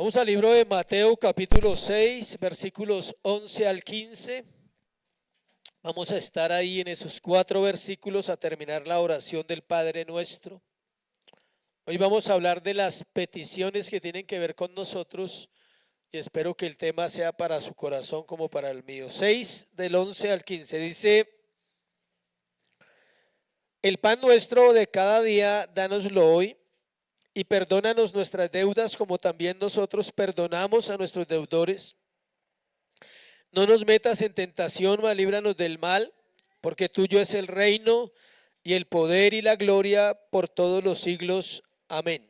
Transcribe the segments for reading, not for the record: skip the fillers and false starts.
Vamos al libro de Mateo capítulo 6, versículos 11 al 15. Vamos a estar ahí en esos 4 versículos a terminar la oración del Padre Nuestro. Hoy vamos a hablar de las peticiones que tienen que ver con nosotros y espero que el tema sea para su corazón como para el mío. 6 del 11 al 15 dice: el pan nuestro de cada día, dánoslo hoy. Y perdónanos nuestras deudas como también nosotros perdonamos a nuestros deudores. No nos metas en tentación, mas líbranos del mal, porque tuyo es el reino y el poder y la gloria por todos los siglos. Amén.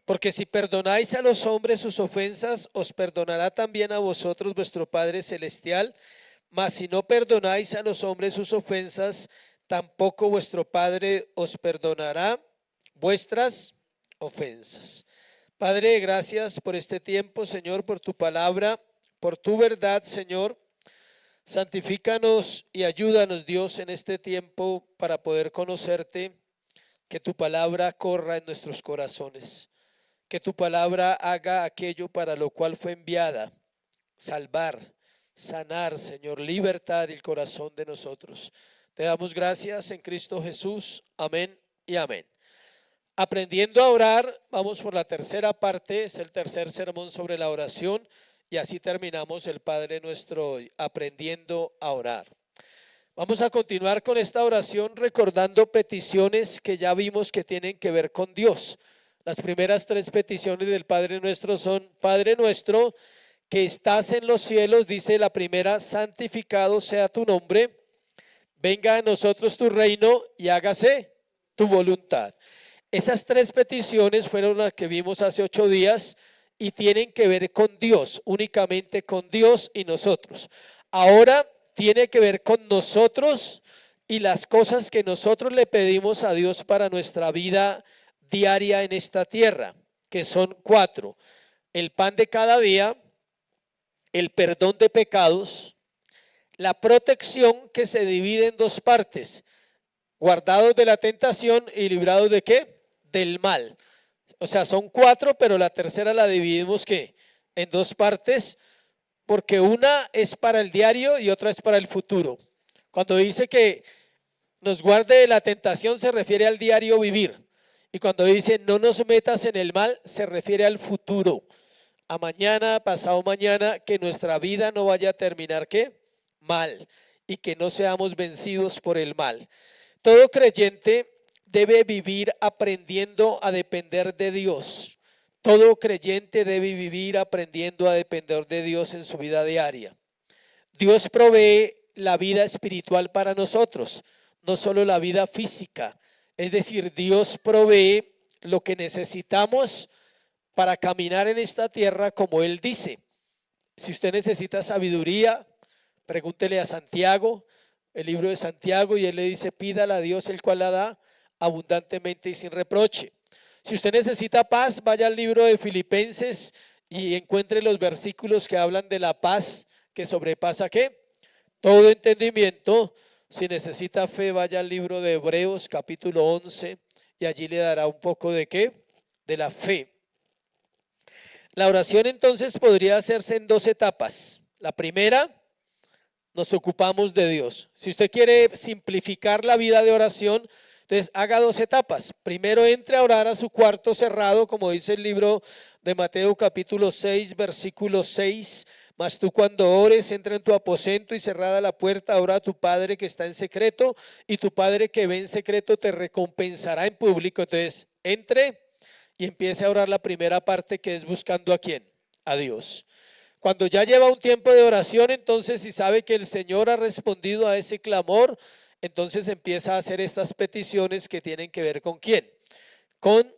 Porque si perdonáis a los hombres sus ofensas, os perdonará también a vosotros vuestro Padre Celestial. Mas si no perdonáis a los hombres sus ofensas, tampoco vuestro Padre os perdonará vuestras ofensas. Padre, gracias por este tiempo, Señor, por tu palabra, por tu verdad, Señor. Santifícanos y ayúdanos, Dios, en este tiempo para poder conocerte, que tu palabra corra en nuestros corazones, que tu palabra haga aquello para lo cual fue enviada: salvar, sanar, Señor, libertar el corazón de nosotros. Te damos gracias en Cristo Jesús. Amén y amén. Aprendiendo a orar, vamos por la tercera parte, es el tercer sermón sobre la oración y así terminamos el Padre Nuestro hoy, aprendiendo a orar. Vamos a continuar con esta oración recordando peticiones que ya vimos que tienen que ver con Dios. Las primeras 3 peticiones del Padre Nuestro son: Padre nuestro que estás en los cielos, dice la primera, santificado sea tu nombre, venga a nosotros tu reino y hágase tu voluntad. Esas 3 peticiones fueron las que vimos hace 8 días y tienen que ver con Dios, únicamente con Dios y nosotros. Ahora tiene que ver con nosotros y las cosas que nosotros le pedimos a Dios para nuestra vida diaria en esta tierra, que son 4. El pan de cada día, el perdón de pecados, la protección que se divide en 2 partes, guardados de la tentación y librados de ¿qué? Del mal. O sea, son 4, pero la tercera la dividimos ¿qué? En 2 partes, porque una es para el diario y otra es para el futuro. Cuando dice que nos guarde de la tentación se refiere al diario vivir, y cuando dice no nos metas en el mal se refiere al futuro, a mañana, pasado mañana, que nuestra vida no vaya a terminar ¿qué? Mal, y que no seamos vencidos por el mal. Todo creyente debe vivir aprendiendo a depender de Dios. Todo creyente debe vivir aprendiendo a depender de Dios en su vida diaria. Dios provee la vida espiritual para nosotros, no solo la vida física. Es decir, Dios provee lo que necesitamos para caminar en esta tierra como Él dice. Si usted necesita sabiduría, pregúntele a Santiago, el libro de Santiago, y él le dice: pídala a Dios, el cual la da abundantemente y sin reproche. Si usted necesita paz, vaya al libro de Filipenses y encuentre los versículos que hablan de la paz que sobrepasa ¿qué? Todo entendimiento. Si necesita fe, vaya al libro de Hebreos capítulo 11 y allí le dará un poco de ¿qué? De la fe. La oración entonces podría hacerse en 2 etapas. La primera, nos ocupamos de Dios. Si usted quiere simplificar la vida de oración, entonces haga 2 etapas. Primero entre a orar a su cuarto cerrado, como dice el libro de Mateo capítulo 6, versículo 6. Mas tú cuando ores, entra en tu aposento y cerrada la puerta, ora a tu Padre que está en secreto, y tu Padre que ve en secreto te recompensará en público. Entonces entre y empiece a orar la primera parte, que es buscando ¿a quién? A Dios. Cuando ya lleva un tiempo de oración, entonces si sabe que el Señor ha respondido a ese clamor, entonces empieza a hacer estas peticiones que tienen que ver ¿con quién? Con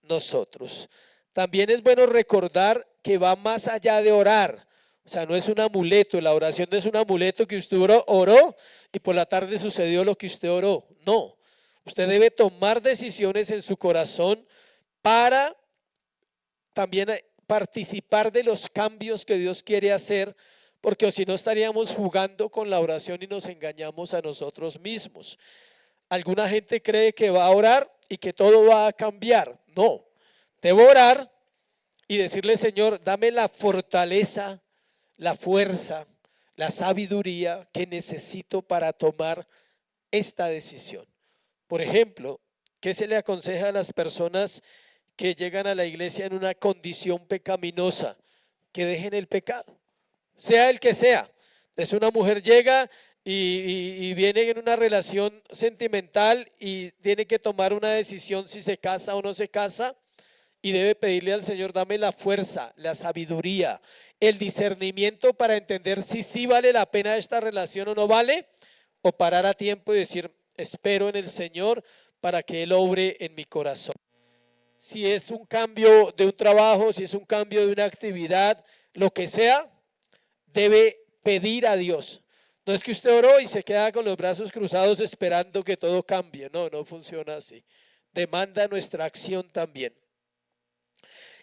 nosotros. También es bueno recordar que va más allá de orar. O sea, no es un amuleto, la oración no es un amuleto que usted oró y por la tarde sucedió lo que usted oró. No, usted debe tomar decisiones en su corazón para también participar de los cambios que Dios quiere hacer, porque si no estaríamos jugando con la oración y nos engañamos a nosotros mismos. Alguna gente cree que va a orar y que todo va a cambiar. No, debo orar y decirle, Señor, dame la fortaleza, la fuerza, la sabiduría que necesito para tomar esta decisión. Por ejemplo, ¿qué se le aconseja a las personas que llegan a la iglesia en una condición pecaminosa? Que dejen el pecado, sea el que sea. Es una mujer llega y viene en una relación sentimental y tiene que tomar una decisión si se casa o no se casa, y debe pedirle al Señor, dame la fuerza, la sabiduría, el discernimiento para entender si sí vale la pena esta relación o no vale, o parar a tiempo y decir, espero en el Señor para que Él obre en mi corazón. Si es un cambio de un trabajo, si es un cambio de una actividad, lo que sea, debe pedir a Dios. No es que usted oró y se queda con los brazos cruzados esperando que todo cambie. No, no funciona así. Demanda nuestra acción también.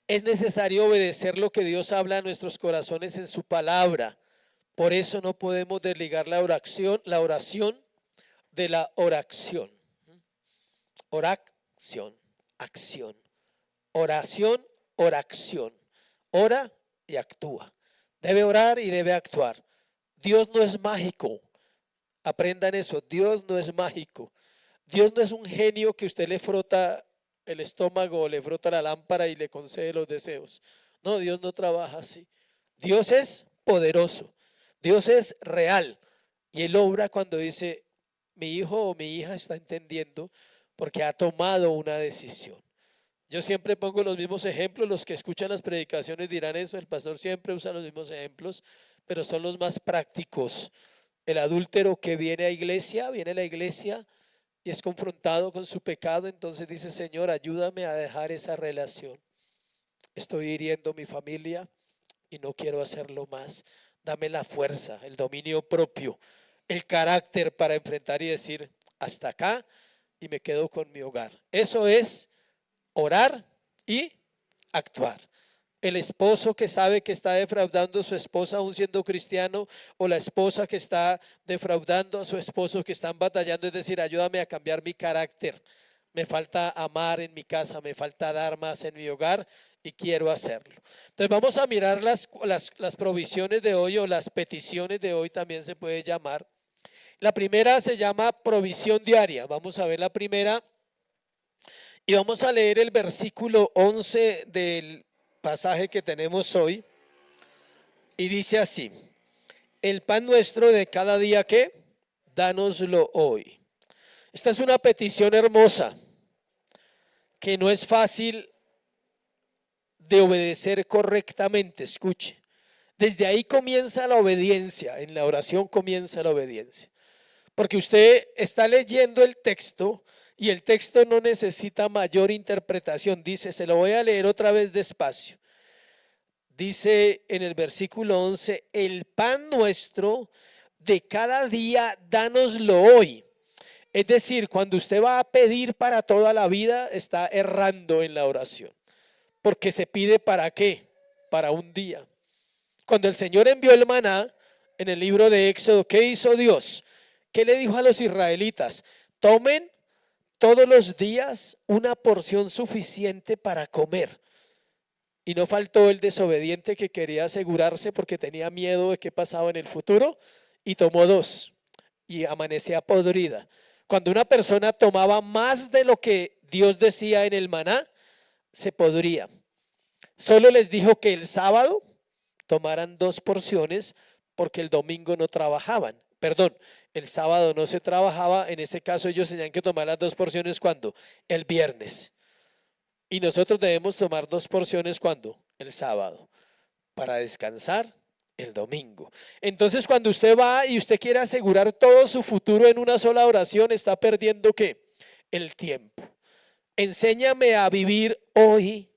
Es necesario obedecer lo que Dios habla a nuestros corazones en su palabra. Por eso no podemos desligar la oración de la oración. Oración, acción. Oración, oración. Ora y actúa. Debe orar y debe actuar. Dios no es mágico. Aprendan eso. Dios no es mágico. Dios no es un genio que usted le frota el estómago o le frota la lámpara y le concede los deseos. No, Dios no trabaja así. Dios es poderoso. Dios es real. Y Él obra cuando dice, mi hijo o mi hija está entendiendo porque ha tomado una decisión. Yo siempre pongo los mismos ejemplos. Los que escuchan las predicaciones dirán eso. El pastor siempre usa los mismos ejemplos, pero son los más prácticos. El adúltero que viene a la iglesia y es confrontado con su pecado, entonces dice, Señor, ayúdame a dejar esa relación. Estoy hiriendo mi familia y no quiero hacerlo más. Dame la fuerza, el dominio propio, el carácter para enfrentar y decir, hasta acá, y me quedo con mi hogar. Eso es orar y actuar. El esposo que sabe que está defraudando a su esposa aún siendo cristiano, o la esposa que está defraudando a su esposo, que están batallando, es decir, ayúdame a cambiar mi carácter. Me falta amar en mi casa, me falta dar más en mi hogar y quiero hacerlo. Entonces vamos a mirar las provisiones de hoy, o las peticiones de hoy también se puede llamar. La primera se llama provisión diaria. Vamos a ver la primera y vamos a leer el versículo 11 del pasaje que tenemos hoy, y dice así: el pan nuestro de cada día, ¿qué? Dánoslo hoy. Esta es una petición hermosa que no es fácil de obedecer correctamente. Escuche, desde ahí comienza la obediencia. En la oración comienza la obediencia, porque usted está leyendo el texto y el texto no necesita mayor interpretación. Dice, se lo voy a leer otra vez despacio. Dice en el versículo 11, el pan nuestro de cada día, dánoslo hoy. Es decir, cuando usted va a pedir para toda la vida, está errando en la oración, porque se pide ¿para qué? Para un día. Cuando el Señor envió el maná en el libro de Éxodo, ¿qué hizo Dios? ¿Qué le dijo a los israelitas? Tomen todos los días una porción suficiente para comer. Y no faltó el desobediente que quería asegurarse porque tenía miedo de qué pasaba en el futuro, y tomó 2 y amanecía podrida. Cuando una persona tomaba más de lo que Dios decía en el maná, se podría. Solo les dijo que el sábado tomaran 2 porciones porque el domingo no trabajaban. Perdón, el sábado no se trabajaba. En ese caso ellos tenían que tomar las 2 porciones ¿cuándo? El viernes. Y nosotros debemos tomar 2 porciones ¿cuándo? El sábado, para descansar el domingo. Entonces, cuando usted va y usted quiere asegurar todo su futuro en una sola oración, está perdiendo ¿qué? El tiempo. Enséñame a vivir hoy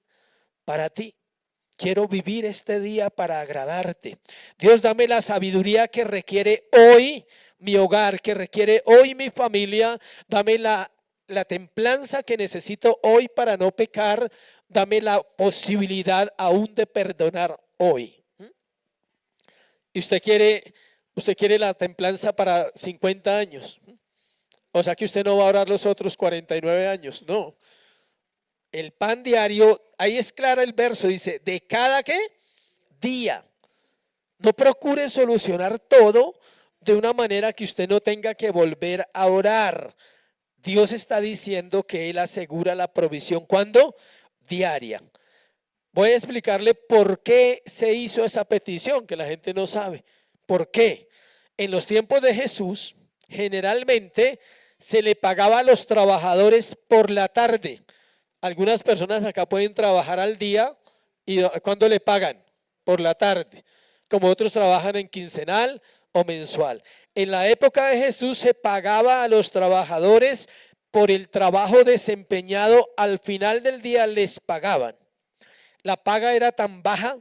para ti. Quiero vivir este día para agradarte. Dios, dame la sabiduría que requiere hoy mi hogar, que requiere hoy mi familia. Dame la templanza que necesito hoy para no pecar. Dame la posibilidad aún de perdonar hoy. Y usted quiere la templanza para 50 años. O sea que usted no va a orar los otros 49 años. No. El pan diario, ahí es clara el verso, dice, ¿de cada qué? Día. No procure solucionar todo de una manera que usted no tenga que volver a orar. Dios está diciendo que Él asegura la provisión. ¿Cuándo? Diaria. Voy a explicarle por qué se hizo esa petición, que la gente no sabe. ¿Por qué? En los tiempos de Jesús, generalmente se le pagaba a los trabajadores por la tarde. Algunas personas acá pueden trabajar al día y ¿cuándo le pagan? Por la tarde. Como otros trabajan en quincenal o mensual. En la época de Jesús se pagaba a los trabajadores por el trabajo desempeñado. Al final del día les pagaban. La paga era tan baja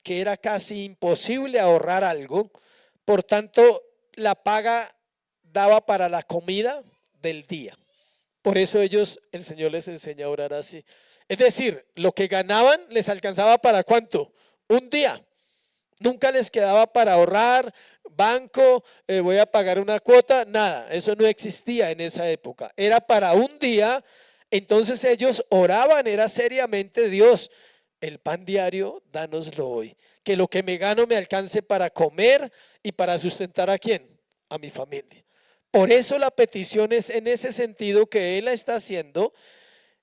que era casi imposible ahorrar algo. Por tanto, la paga daba para la comida del día. Por eso el Señor les enseña a orar así. Es decir, lo que ganaban les alcanzaba para ¿cuánto? Un día. Nunca les quedaba para ahorrar, banco, voy a pagar una cuota, nada. Eso no existía en esa época. Era para un día. Entonces ellos oraban, era seriamente: Dios, el pan diario, dánoslo hoy. Que lo que me gano me alcance para comer y para sustentar ¿a quién? A mi familia. Por eso la petición es en ese sentido que Él la está haciendo.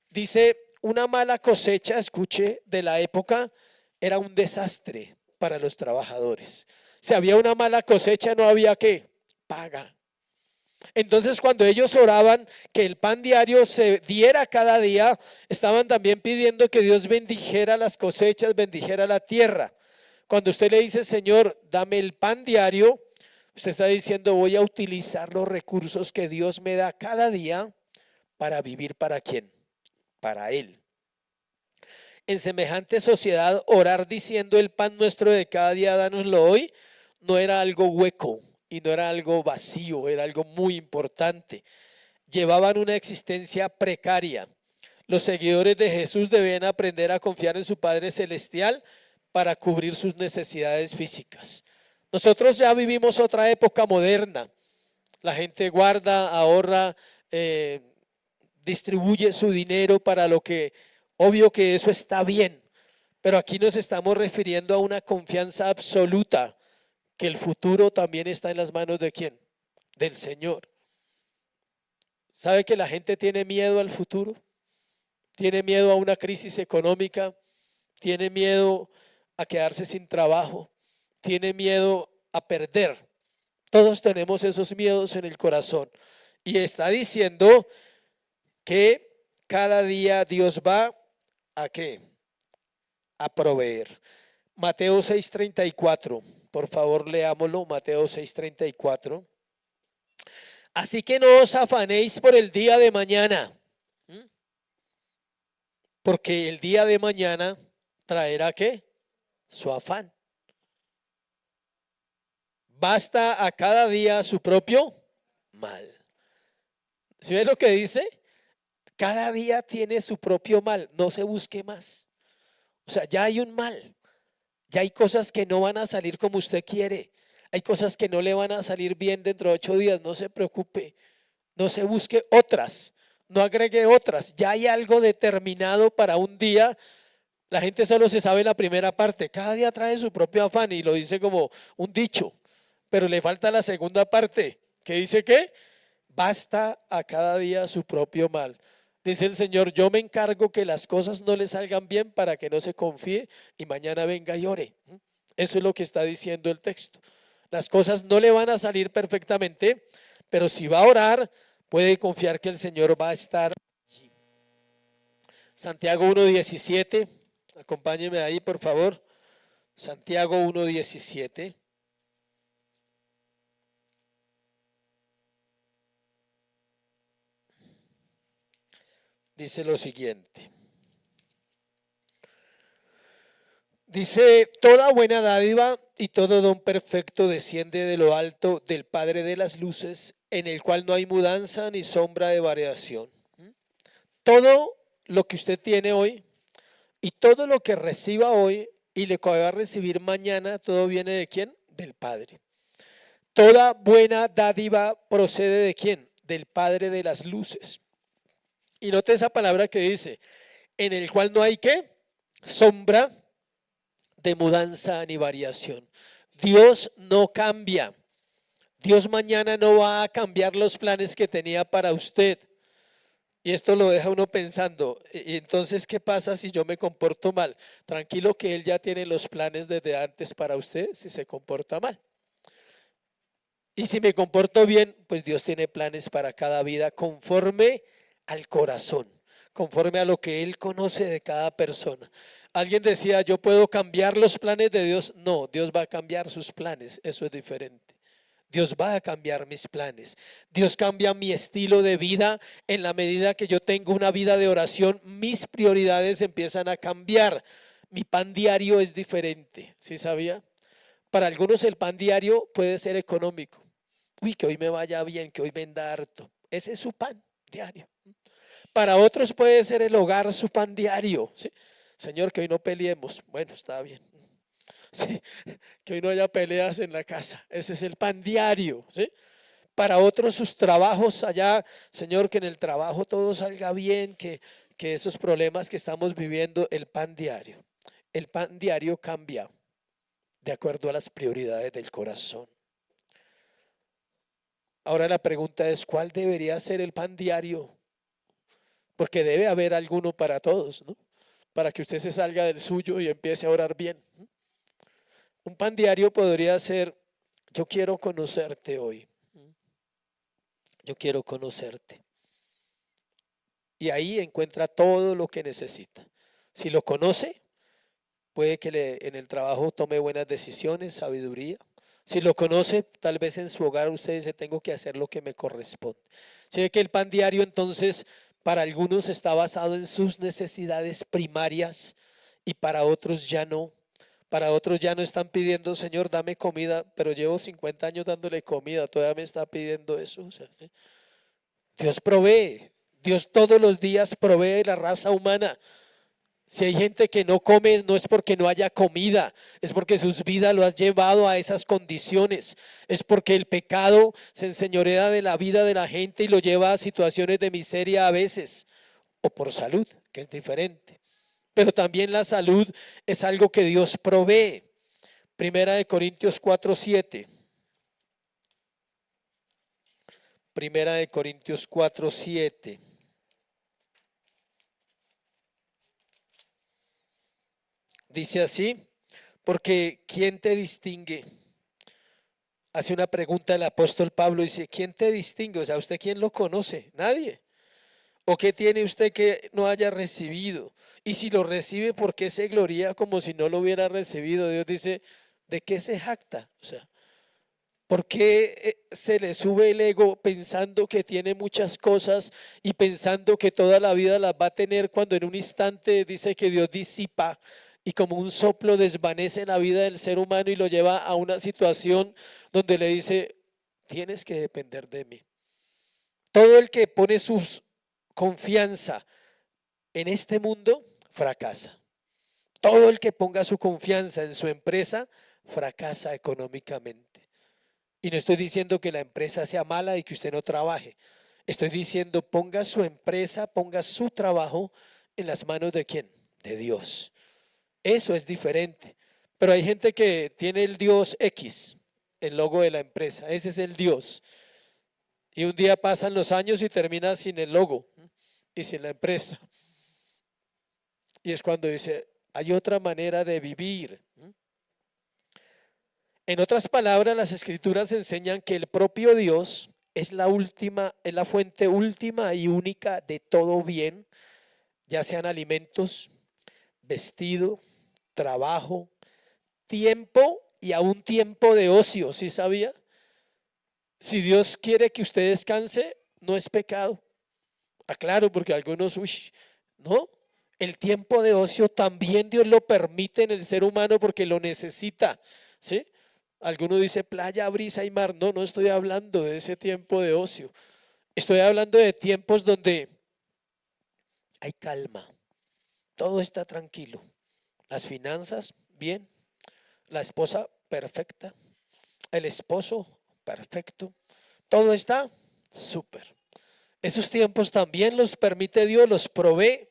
Dice, una mala cosecha, escuche, de la época era un desastre para los trabajadores. Si había una mala cosecha, no había ¿qué? Paga. Entonces, cuando ellos oraban que el pan diario se diera cada día, estaban también pidiendo que Dios bendijera las cosechas, bendijera la tierra. Cuando usted le dice, Señor, dame el pan diario, usted está diciendo, voy a utilizar los recursos que Dios me da cada día para vivir ¿para quién? Para Él. En semejante sociedad, orar diciendo el pan nuestro de cada día, dánoslo hoy, no era algo hueco y no era algo vacío, era algo muy importante. Llevaban una existencia precaria. Los seguidores de Jesús debían aprender a confiar en su Padre Celestial para cubrir sus necesidades físicas. Nosotros ya vivimos otra época moderna. La gente guarda, ahorra, distribuye su dinero para lo que, obvio que eso está bien, pero aquí nos estamos refiriendo a una confianza absoluta que el futuro también está en las manos ¿de quién? Del Señor. ¿Sabe que la gente tiene miedo al futuro? Tiene miedo a una crisis económica, tiene miedo a quedarse sin trabajo, tiene miedo a perder. Todos tenemos esos miedos en el corazón. Y está diciendo que cada día Dios va ¿a qué? A proveer. Mateo 6:34, por favor leámoslo, Mateo 6:34. Así que no os afanéis por el día de mañana, porque el día de mañana traerá ¿qué? Su afán. Basta a cada día su propio mal. ¿Sí ves lo que dice? Cada día tiene su propio mal, no se busque más. O sea, ya hay un mal, ya hay cosas que no van a salir como usted quiere, hay cosas que no le van a salir bien dentro de 8 días, no se preocupe, no se busque otras, no agregue otras, ya hay algo determinado para un día. La gente solo se sabe la primera parte, cada día trae su propio afán y lo dice como un dicho, pero le falta la segunda parte, que dice que basta a cada día su propio mal. Dice el Señor, yo me encargo que las cosas no le salgan bien para que no se confíe y mañana venga y ore. Eso es lo que está diciendo el texto. Las cosas no le van a salir perfectamente, pero si va a orar, puede confiar que el Señor va a estar allí. Santiago 1:17, acompáñeme ahí por favor. Santiago 1:17. Dice lo siguiente. Dice, toda buena dádiva y todo don perfecto desciende de lo alto del Padre de las luces, en el cual no hay mudanza ni sombra de variación. Todo lo que usted tiene hoy y todo lo que reciba hoy y le va a recibir mañana, todo viene ¿de quién? Del Padre. Toda buena dádiva procede ¿de quién? Del Padre de las luces. Y note esa palabra que dice, en el cual no hay ¿qué? Sombra de mudanza ni variación. Dios no cambia. Dios mañana no va a cambiar los planes que tenía para usted. Y esto lo deja uno pensando, y entonces, ¿qué pasa si yo me comporto mal? Tranquilo que Él ya tiene los planes desde antes para usted si se comporta mal. Y si me comporto bien, pues Dios tiene planes para cada vida conforme al corazón, conforme a lo que Él conoce de cada persona. Alguien decía, yo puedo cambiar los planes de Dios. No, Dios va a cambiar sus planes, eso es diferente. Dios va a cambiar mis planes. Dios cambia mi estilo de vida en la medida que yo tengo una vida de oración. Mis prioridades empiezan a cambiar. Mi pan diario es diferente, ¿sí sabía? Para algunos el pan diario puede ser económico. Uy, que hoy me vaya bien, que hoy venda harto. Ese es su pan diario. Para otros puede ser el hogar su pan diario, ¿sí? Señor, que hoy no peleemos. Bueno, está bien. Sí, que hoy no haya peleas en la casa. Ese es el pan diario, ¿sí? Para otros sus trabajos allá, Señor, que en el trabajo todo salga bien, que esos problemas que estamos viviendo, el pan diario. El pan diario cambia de acuerdo a las prioridades del corazón. Ahora la pregunta es, ¿cuál debería ser el pan diario? Porque debe haber alguno para todos, ¿no? Para que usted se salga del suyo y empiece a orar bien. Un pan diario podría ser, yo quiero conocerte hoy. Yo quiero conocerte. Y ahí encuentra todo lo que necesita. Si lo conoce, puede que en el trabajo tome buenas decisiones, sabiduría. Si lo conoce, tal vez en su hogar usted dice, tengo que hacer lo que me corresponde. Se ve que el pan diario entonces para algunos está basado en sus necesidades primarias y para otros ya no. Para otros ya no están pidiendo, Señor, dame comida, pero llevo 50 años dándole comida, todavía me está pidiendo eso. O sea, ¿sí? Dios provee, Dios todos los días provee la raza humana. Si hay gente que no come, no es porque no haya comida, es porque sus vidas lo han llevado a esas condiciones. Es porque el pecado se enseñorea de la vida de la gente y lo lleva a situaciones de miseria a veces, o por salud, que es diferente. Pero también la salud es algo que Dios provee. Primera de Corintios 4:7. Primera de Corintios 4:7. Dice así, porque ¿quién te distingue? Hace una pregunta el apóstol Pablo, dice, ¿quién te distingue? O sea, ¿usted quién lo conoce? Nadie. ¿O qué tiene usted que no haya recibido? Y si lo recibe, ¿por qué se gloría como si no lo hubiera recibido? Dios dice, ¿de qué se jacta? O sea, ¿por qué se le sube el ego pensando que tiene muchas cosas y pensando que toda la vida las va a tener cuando en un instante dice que Dios disipa y como un soplo desvanece la vida del ser humano y lo lleva a una situación donde le dice, tienes que depender de mí? Todo el que pone su confianza en este mundo fracasa. Todo el que ponga su confianza en su empresa fracasa económicamente. Y no estoy diciendo que la empresa sea mala y que usted no trabaje. Estoy diciendo ponga su empresa, ponga su trabajo en las manos de ¿quién? De Dios. Eso es diferente. Pero hay gente que tiene el Dios X, el logo de la empresa. Ese es el Dios. Y un día pasan los años y termina sin el logo y sin la empresa. Y es cuando dice, hay otra manera de vivir. En otras palabras, las escrituras enseñan que el propio Dios es la última, es la fuente última y única de todo bien, ya sean alimentos, vestido, trabajo, tiempo y aún tiempo de ocio. ¿Sí sabía? Si Dios quiere que usted descanse, no es pecado. Aclaro, porque algunos, uy, no. El tiempo de ocio también Dios lo permite en el ser humano porque lo necesita, ¿sí? Alguno dice playa, brisa y mar. No, no estoy hablando de ese tiempo de ocio. Estoy hablando de tiempos donde hay calma, todo está tranquilo. Las finanzas, bien. La esposa, perfecta. El esposo, perfecto. Todo está súper. Esos tiempos también los permite Dios, los provee.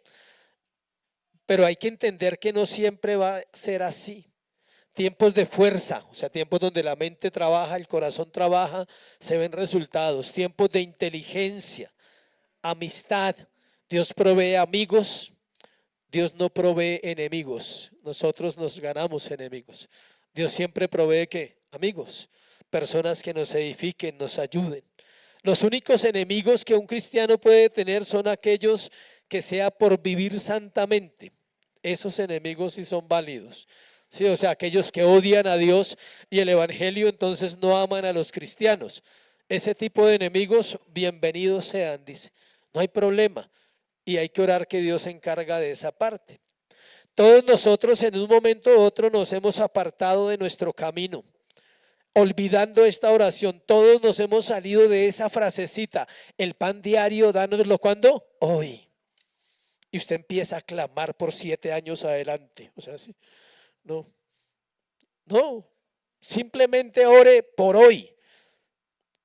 pero hay que entender que no siempre va a ser así. Tiempos de fuerza, o sea, tiempos donde la mente trabaja, el corazón trabaja, se ven resultados. Tiempos de inteligencia, amistad. Dios provee amigos, Dios no provee enemigos. Nosotros nos ganamos enemigos. Dios siempre provee ¿qué? Amigos, personas que nos edifiquen, nos ayuden. Los únicos enemigos que un cristiano puede tener son aquellos que sea por vivir santamente. Esos enemigos sí son válidos. Sí, o sea, aquellos que odian a Dios y el evangelio, entonces no aman a los cristianos. Ese tipo de enemigos, bienvenidos sean, dice. No hay problema. Y hay que orar que Dios se encarga de esa parte. Todos nosotros en un momento u otro nos hemos apartado de nuestro camino, olvidando esta oración. Todos nos hemos salido de esa frasecita: el pan diario, dánoslo cuando hoy. Y usted empieza a clamar por 7 años adelante. O sea, sí, no, simplemente ore por hoy.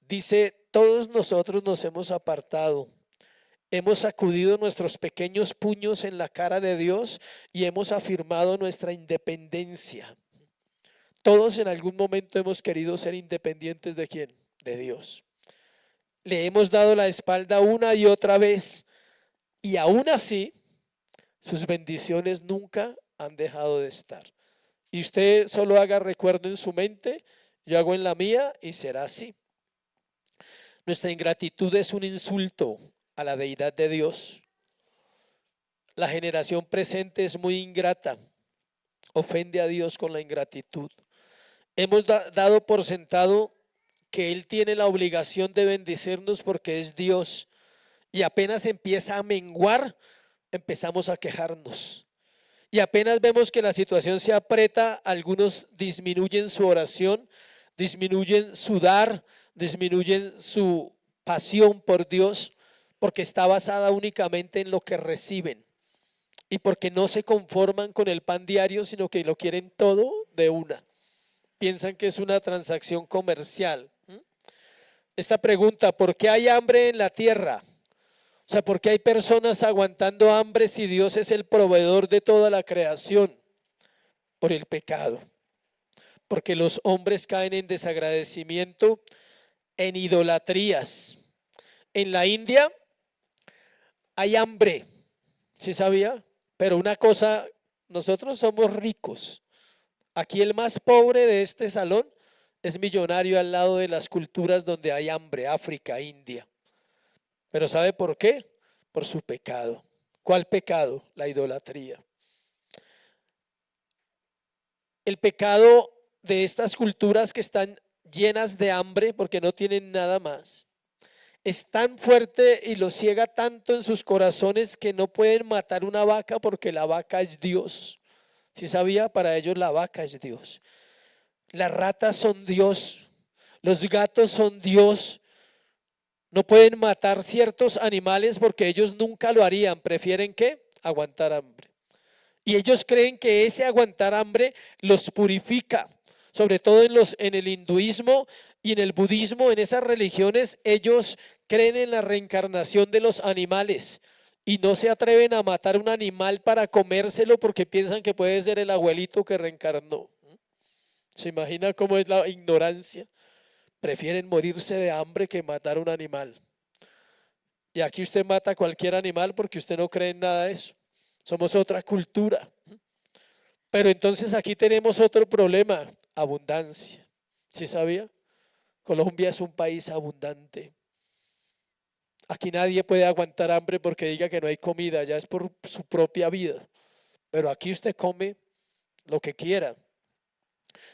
Dice, todos nosotros nos hemos apartado. Hemos sacudido nuestros pequeños puños en la cara de Dios y hemos afirmado nuestra independencia. Todos en algún momento hemos querido ser independientes ¿de quién? De Dios. Le hemos dado la espalda una y otra vez y aún así sus bendiciones nunca han dejado de estar. Y usted solo haga recuerdo en su mente, yo hago en la mía y será así. Nuestra ingratitud es un insulto a la deidad de Dios. La generación presente es muy ingrata, ofende a Dios con la ingratitud. Hemos dado por sentado que Él tiene la obligación de bendecirnos porque es Dios, y apenas empieza a menguar, empezamos a quejarnos. Y apenas vemos que la situación se aprieta, algunos disminuyen su oración, disminuyen su dar, disminuyen su pasión por Dios, porque está basada únicamente en lo que reciben y porque no se conforman con el pan diario, sino que lo quieren todo de una. Piensan que es una transacción comercial. Esta pregunta: ¿por qué hay hambre en la tierra? O sea, ¿por qué hay personas aguantando hambre si Dios es el proveedor de toda la creación? Por el pecado. Porque los hombres caen en desagradecimiento, en idolatrías. En la India hay hambre, ¿sí sabía? Pero una cosa, nosotros somos ricos. Aquí el más pobre de este salón es millonario al lado de las culturas donde hay hambre, África, India. Pero ¿sabe por qué? Por su pecado. ¿Cuál pecado? La idolatría. El pecado de estas culturas que están llenas de hambre porque no tienen nada más es tan fuerte y los ciega tanto en sus corazones que no pueden matar una vaca porque la vaca es Dios. ¿Sí sabía? Para ellos la vaca es Dios. Las ratas son Dios. Los gatos son Dios. No pueden matar ciertos animales porque ellos nunca lo harían. Prefieren ¿qué? Aguantar hambre. Y ellos creen que ese aguantar hambre los purifica. Sobre todo en el hinduismo y en el budismo, en esas religiones, ellos creen en la reencarnación de los animales y no se atreven a matar un animal para comérselo porque piensan que puede ser el abuelito que reencarnó. ¿Se imagina cómo es la ignorancia? Prefieren morirse de hambre que matar un animal. Y aquí usted mata a cualquier animal porque usted no cree en nada de eso. Somos otra cultura. Pero entonces aquí tenemos otro problema: abundancia. ¿Sí sabía? Colombia es un país abundante. Aquí nadie puede aguantar hambre porque diga que no hay comida, ya es por su propia vida. Pero aquí usted come lo que quiera.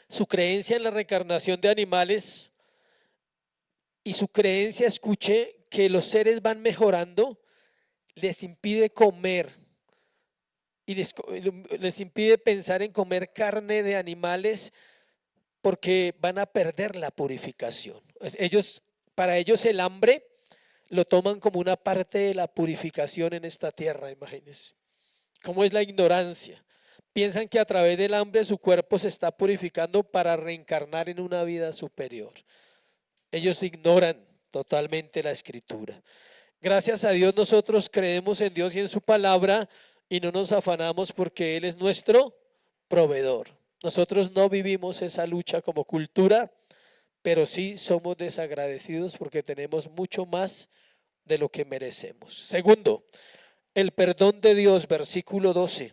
Su creencia en la reencarnación de animales y su creencia, escuche, que los seres van mejorando, les impide comer y les impide pensar en comer carne de animales porque van a perder la purificación. Para ellos el hambre lo toman como una parte de la purificación en esta tierra. Imagínense cómo es la ignorancia. Piensan que a través del hambre su cuerpo se está purificando para reencarnar en una vida superior. Ellos ignoran totalmente la escritura. Gracias a Dios nosotros creemos en Dios y en su palabra y no nos afanamos porque Él es nuestro proveedor. Nosotros no vivimos esa lucha como cultura, pero sí somos desagradecidos porque tenemos mucho más de lo que merecemos. Segundo, el perdón de Dios, versículo 12.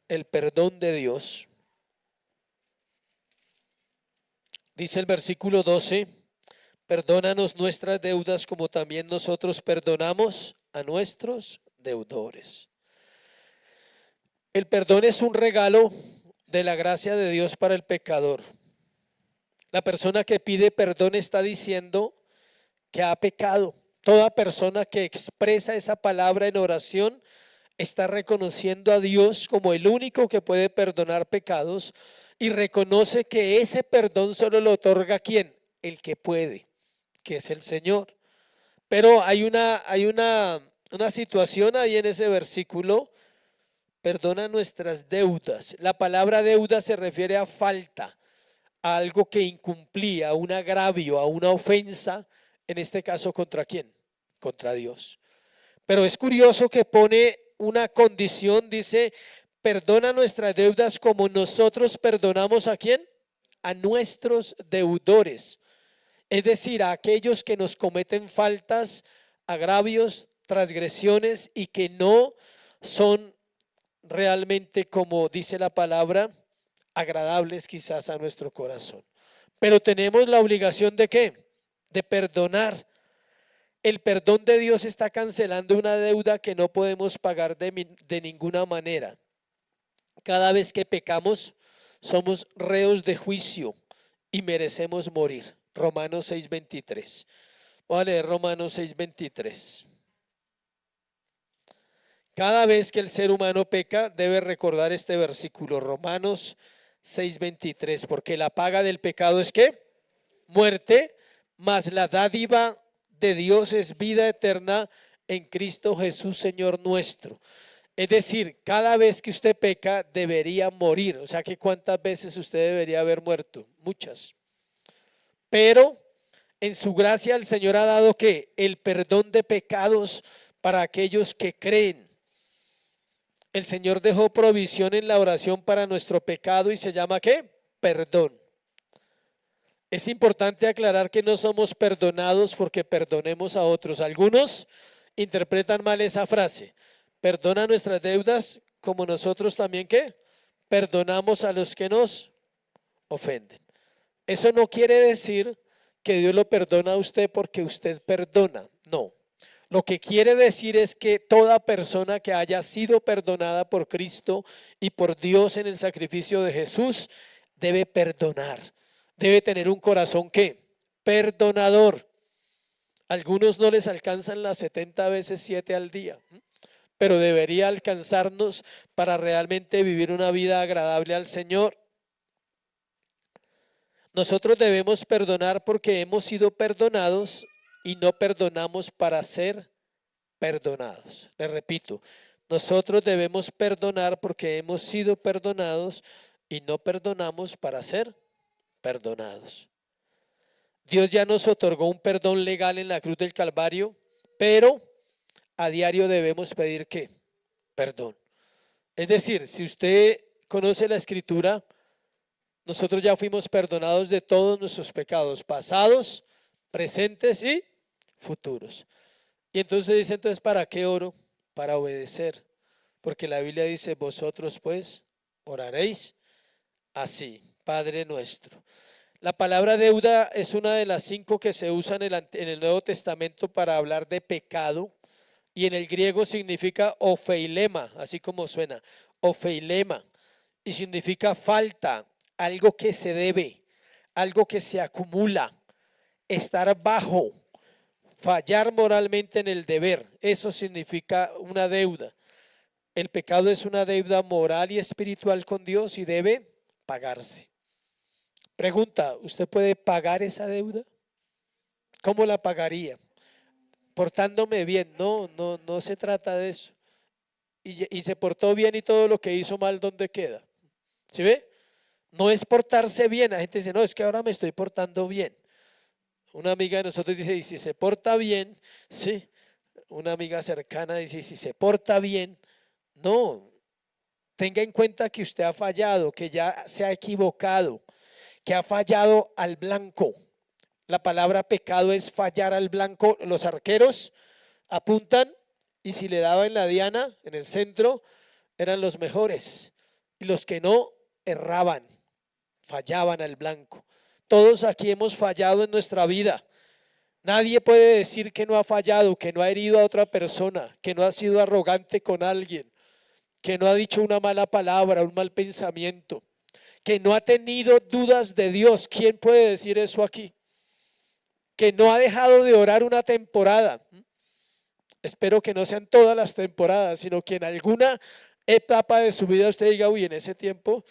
El perdón de Dios. Dice el versículo 12, perdónanos nuestras deudas como también nosotros perdonamos a nuestros deudores. El perdón es un regalo de la gracia de Dios para el pecador. La persona que pide perdón está diciendo que ha pecado. Toda persona que expresa esa palabra en oración está reconociendo a Dios como el único que puede perdonar pecados y reconoce que ese perdón solo lo otorga ¿quién? El que puede, que es el Señor. Pero hay una situación ahí en ese versículo. Perdona nuestras deudas. La palabra deuda se refiere a falta, a algo que incumplía, a un agravio, a una ofensa, en este caso ¿contra quién? Contra Dios. Pero es curioso que pone una condición, dice, perdona nuestras deudas como nosotros perdonamos ¿a quién? A nuestros deudores. Es decir, a aquellos que nos cometen faltas, agravios, transgresiones y que no son realmente, como dice la palabra, agradables quizás a nuestro corazón. Pero tenemos la obligación ¿de qué? De perdonar. El perdón de Dios está cancelando una deuda que no podemos pagar de ninguna manera. Cada vez que pecamos, somos reos de juicio y merecemos morir. Romanos 6:23. Voy a leer Romanos 6:23. Cada vez que el ser humano peca, debe recordar este versículo, Romanos 6:23, porque la paga del pecado es ¿qué? Muerte, mas la dádiva de Dios es vida eterna en Cristo Jesús, Señor nuestro. Es decir, cada vez que usted peca, debería morir. O sea que ¿cuántas veces usted debería haber muerto? Muchas. Pero en su gracia el Señor ha dado ¿qué? El perdón de pecados para aquellos que creen. El Señor dejó provisión en la oración para nuestro pecado y se llama ¿qué? Perdón. Es importante aclarar que no somos perdonados porque perdonemos a otros. Algunos interpretan mal esa frase. Perdona nuestras deudas como nosotros también ¿qué? Perdonamos a los que nos ofenden. Eso no quiere decir que Dios lo perdona a usted porque usted perdona. No. Lo que quiere decir es que toda persona que haya sido perdonada por Cristo y por Dios en el sacrificio de Jesús debe perdonar. Debe tener un corazón ¿qué? Perdonador. Algunos no les alcanzan las 70 veces 7 al día, pero debería alcanzarnos para realmente vivir una vida agradable al Señor. Nosotros debemos perdonar porque hemos sido perdonados y no perdonamos para ser perdonados. Les repito, nosotros debemos perdonar porque hemos sido perdonados y no perdonamos para ser perdonados. Dios ya nos otorgó un perdón legal en la cruz del Calvario, pero a diario debemos pedir ¿qué? Perdón. Es decir, si usted conoce la Escritura, nosotros ya fuimos perdonados de todos nuestros pecados, pasados, presentes y futuros. Y entonces dice, entonces, ¿para qué oro? Para obedecer. Porque la Biblia dice, vosotros pues oraréis así, Padre nuestro. La palabra deuda es una de las 5 que se usan en el Nuevo Testamento para hablar de pecado. Y en el griego significa ofeilema, así como suena, ofeilema. Y significa falta, algo que se debe, algo que se acumula, estar bajo, fallar moralmente en el deber. Eso significa una deuda. El pecado es una deuda moral y espiritual con Dios y debe pagarse. Pregunta, ¿usted puede pagar esa deuda? ¿Cómo la pagaría? Portándome bien. No, no, no se trata de eso. Y se portó bien y todo lo que hizo mal, ¿dónde queda? ¿Sí ve? No es portarse bien. La gente dice, no, es que ahora me estoy portando bien. Una amiga de nosotros dice, y si se porta bien, sí. Una amiga cercana dice, y si se porta bien, No, tenga en cuenta que usted ha fallado, que ya se ha equivocado, que ha fallado al blanco. La palabra pecado es fallar al blanco. Los arqueros apuntan y si le daban la diana en el centro, eran los mejores. Y los que no, erraban, fallaban al blanco. Todos aquí hemos fallado en nuestra vida. Nadie puede decir que no ha fallado, que no ha herido a otra persona, que no ha sido arrogante con alguien, que no ha dicho una mala palabra, un mal pensamiento, que no ha tenido dudas de Dios. ¿Quién puede decir eso aquí? Que no ha dejado de orar una temporada. Espero que no sean todas las temporadas, sino que en alguna etapa de su vida usted diga, uy, en ese tiempo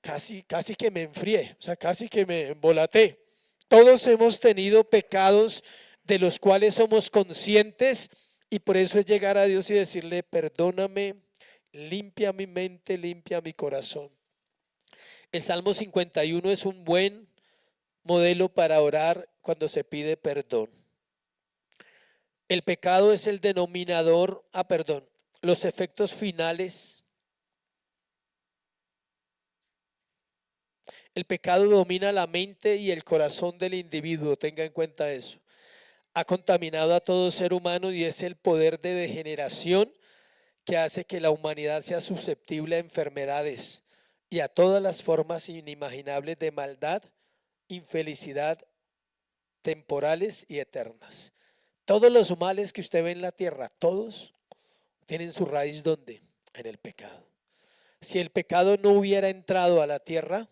casi que me enfrié, o sea, casi que me embolaté. Todos hemos tenido pecados de los cuales somos conscientes y por eso es llegar a Dios y decirle, perdóname, limpia mi mente, limpia mi corazón. El Salmo 51 es un buen modelo para orar cuando se pide perdón. El pecado es el denominador, los efectos finales. El pecado domina la mente y el corazón del individuo, tenga en cuenta eso. Ha contaminado a todo ser humano y es el poder de degeneración que hace que la humanidad sea susceptible a enfermedades y a todas las formas inimaginables de maldad, infelicidad, temporales y eternas. Todos los males que usted ve en la tierra, todos tienen su raíz ¿dónde? En el pecado. Si el pecado no hubiera entrado a la tierra,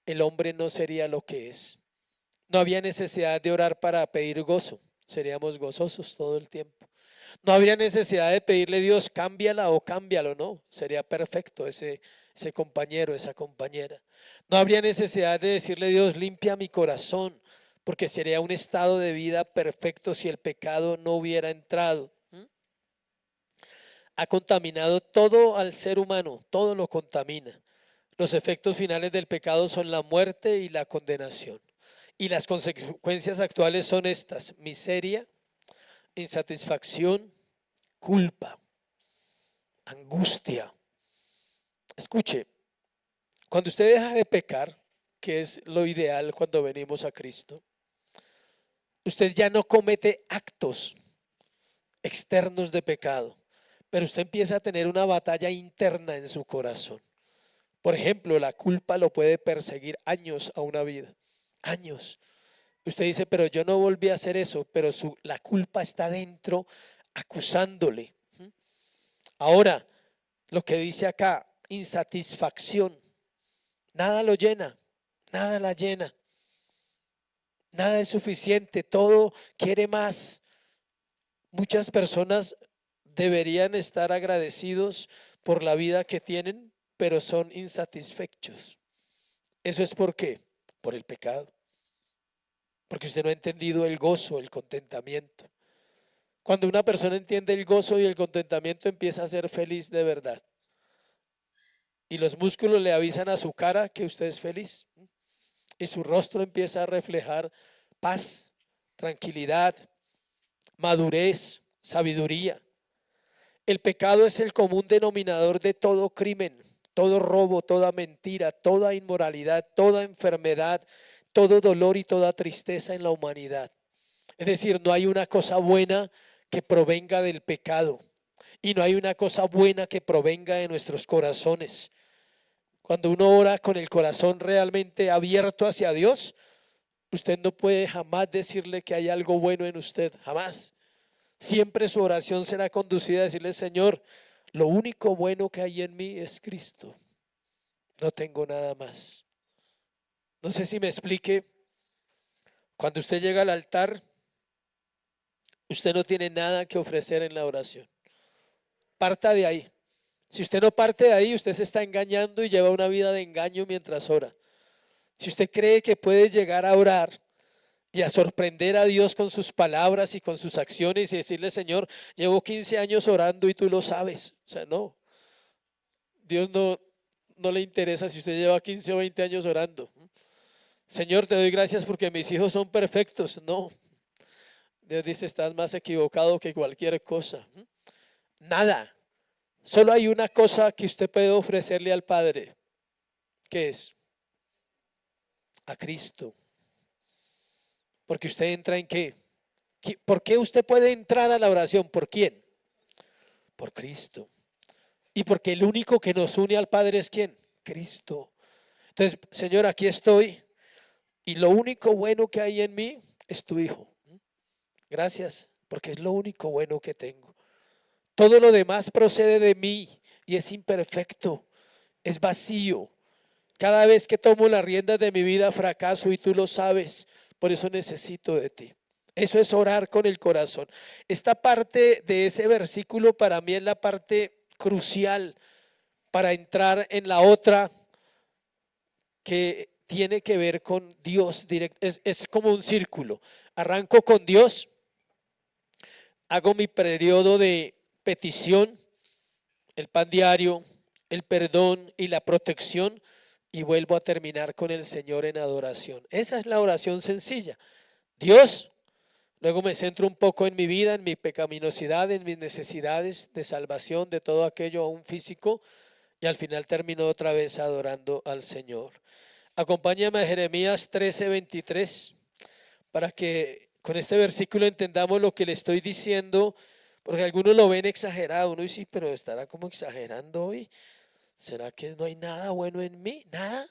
el hombre no sería lo que es. No había necesidad de orar para pedir gozo, seríamos gozosos todo el tiempo. No habría necesidad de pedirle a Dios, cámbiala o cámbialo, no, sería perfecto ese compañero, esa compañera. No habría necesidad de decirle a Dios, limpia mi corazón, porque sería un estado de vida perfecto si el pecado no hubiera entrado. Ha contaminado todo al ser humano, todo lo contamina. Los efectos finales del pecado son la muerte y la condenación. Y las consecuencias actuales son estas: miseria, insatisfacción, culpa, angustia. Escuche, cuando usted deja de pecar, que es lo ideal cuando venimos a Cristo, usted ya no comete actos externos de pecado, pero usted empieza a tener una batalla interna en su corazón. Por ejemplo, la culpa lo puede perseguir años a una vida, años. Usted dice, pero yo no volví a hacer eso, pero la culpa está dentro acusándole. Ahora, lo que dice acá, insatisfacción, nada lo llena, nada la llena, nada es suficiente, todo quiere más. Muchas personas deberían estar agradecidos por la vida que tienen, pero son insatisfechos. ¿Eso es por qué? Por el pecado. Porque usted no ha entendido el gozo, el contentamiento. Cuando una persona entiende el gozo y el contentamiento, empieza a ser feliz de verdad. Y los músculos le avisan a su cara que usted es feliz. Y su rostro empieza a reflejar paz, tranquilidad, madurez, sabiduría. El pecado es el común denominador de todo crimen, todo robo, toda mentira, toda inmoralidad, toda enfermedad, todo dolor y toda tristeza en la humanidad. Es decir, no hay una cosa buena que provenga del pecado y no hay una cosa buena que provenga de nuestros corazones. Cuando uno ora con el corazón realmente abierto hacia Dios, usted no puede jamás decirle que hay algo bueno en usted, jamás. Siempre su oración será conducida a decirle, Señor, lo único bueno que hay en mí es Cristo. No tengo nada más. No sé si me explique. Cuando usted llega al altar, usted no tiene nada que ofrecer en la oración. Parta de ahí. Si usted no parte de ahí, usted se está engañando y lleva una vida de engaño mientras ora. Si usted cree que puede llegar a orar y a sorprender a Dios con sus palabras y con sus acciones y decirle, Señor, llevo 15 años orando y tú lo sabes. O sea, no. Dios no le interesa si usted lleva 15 o 20 años orando. Señor, te doy gracias porque mis hijos son perfectos. No. Dios dice, estás más equivocado que cualquier cosa. Nada. Solo hay una cosa que usted puede ofrecerle al Padre. ¿Qué es? A Cristo. Porque usted entra en ¿qué? ¿Por qué usted puede entrar a la oración? ¿Por quién? Por Cristo. Y porque el único que nos une al Padre es ¿quién? Cristo. Entonces, Señor, aquí estoy y lo único bueno que hay en mí es tu Hijo. Gracias, porque es lo único bueno que tengo. Todo lo demás procede de mí y es imperfecto, es vacío. Cada vez que tomo las riendas de mi vida fracaso y tú lo sabes, por eso necesito de ti. Eso es orar con el corazón. Esta parte de ese versículo para mí es la parte crucial para entrar en la otra que tiene que ver con Dios directo. Es como un círculo. Arranco con Dios, hago mi periodo de petición, el pan diario, el perdón y la protección, y vuelvo a terminar con el Señor en adoración. Esa es la oración sencilla. Dios, luego me centro un poco en mi vida, en mi pecaminosidad, en mis necesidades de salvación, de todo aquello aún físico, y al final termino otra vez adorando al Señor. Acompáñame a Jeremías 13:23 para que con este versículo entendamos lo que le estoy diciendo, porque algunos lo ven exagerado. Uno dice, sí, pero estará como exagerando hoy. ¿Será que no hay nada bueno en mí? ¿Nada?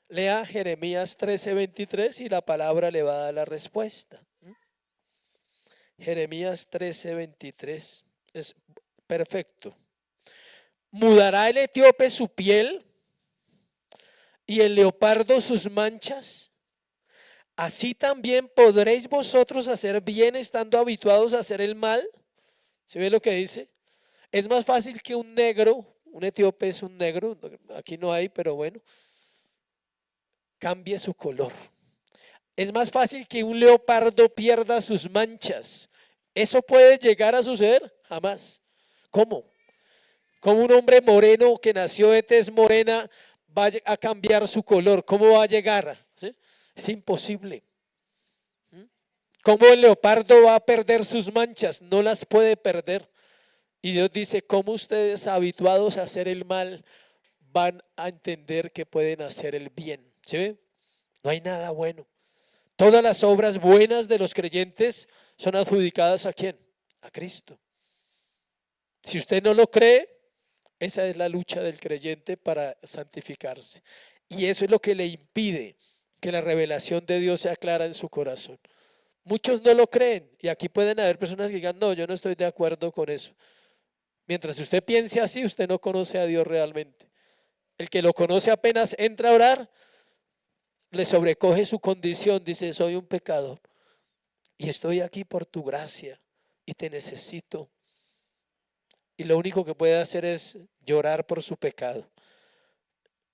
Lea Jeremías 13:23 y la palabra le va a dar la respuesta. Jeremías 13:23 es perfecto. ¿Mudará el etíope su piel y el leopardo sus manchas? Así también podréis vosotros hacer bien estando habituados a hacer el mal. ¿Se ve lo que dice? Es más fácil que un negro, un etíope es un negro, aquí no hay, pero bueno, cambie su color. Es más fácil que un leopardo pierda sus manchas. ¿Eso puede llegar a suceder? Jamás. ¿Cómo? ¿Cómo un hombre moreno que nació de tez morena va a cambiar su color? ¿Cómo va a llegar? ¿Sí? Es imposible. ¿Cómo el leopardo va a perder sus manchas? No las puede perder. Y Dios dice, ¿cómo ustedes habituados a hacer el mal van a entender que pueden hacer el bien? ¿Sí ven? No hay nada bueno. Todas las obras buenas de los creyentes son adjudicadas ¿a quién? A Cristo. Si usted no lo cree, esa es la lucha del creyente para santificarse. Y eso es lo que le impide que la revelación de Dios sea clara en su corazón. Muchos no lo creen y aquí pueden haber personas que digan, no, yo no estoy de acuerdo con eso. Mientras usted piense así, usted no conoce a Dios realmente. El que lo conoce apenas entra a orar, le sobrecoge su condición, dice, soy un pecador y estoy aquí por tu gracia y te necesito. Y lo único que puede hacer es llorar por su pecado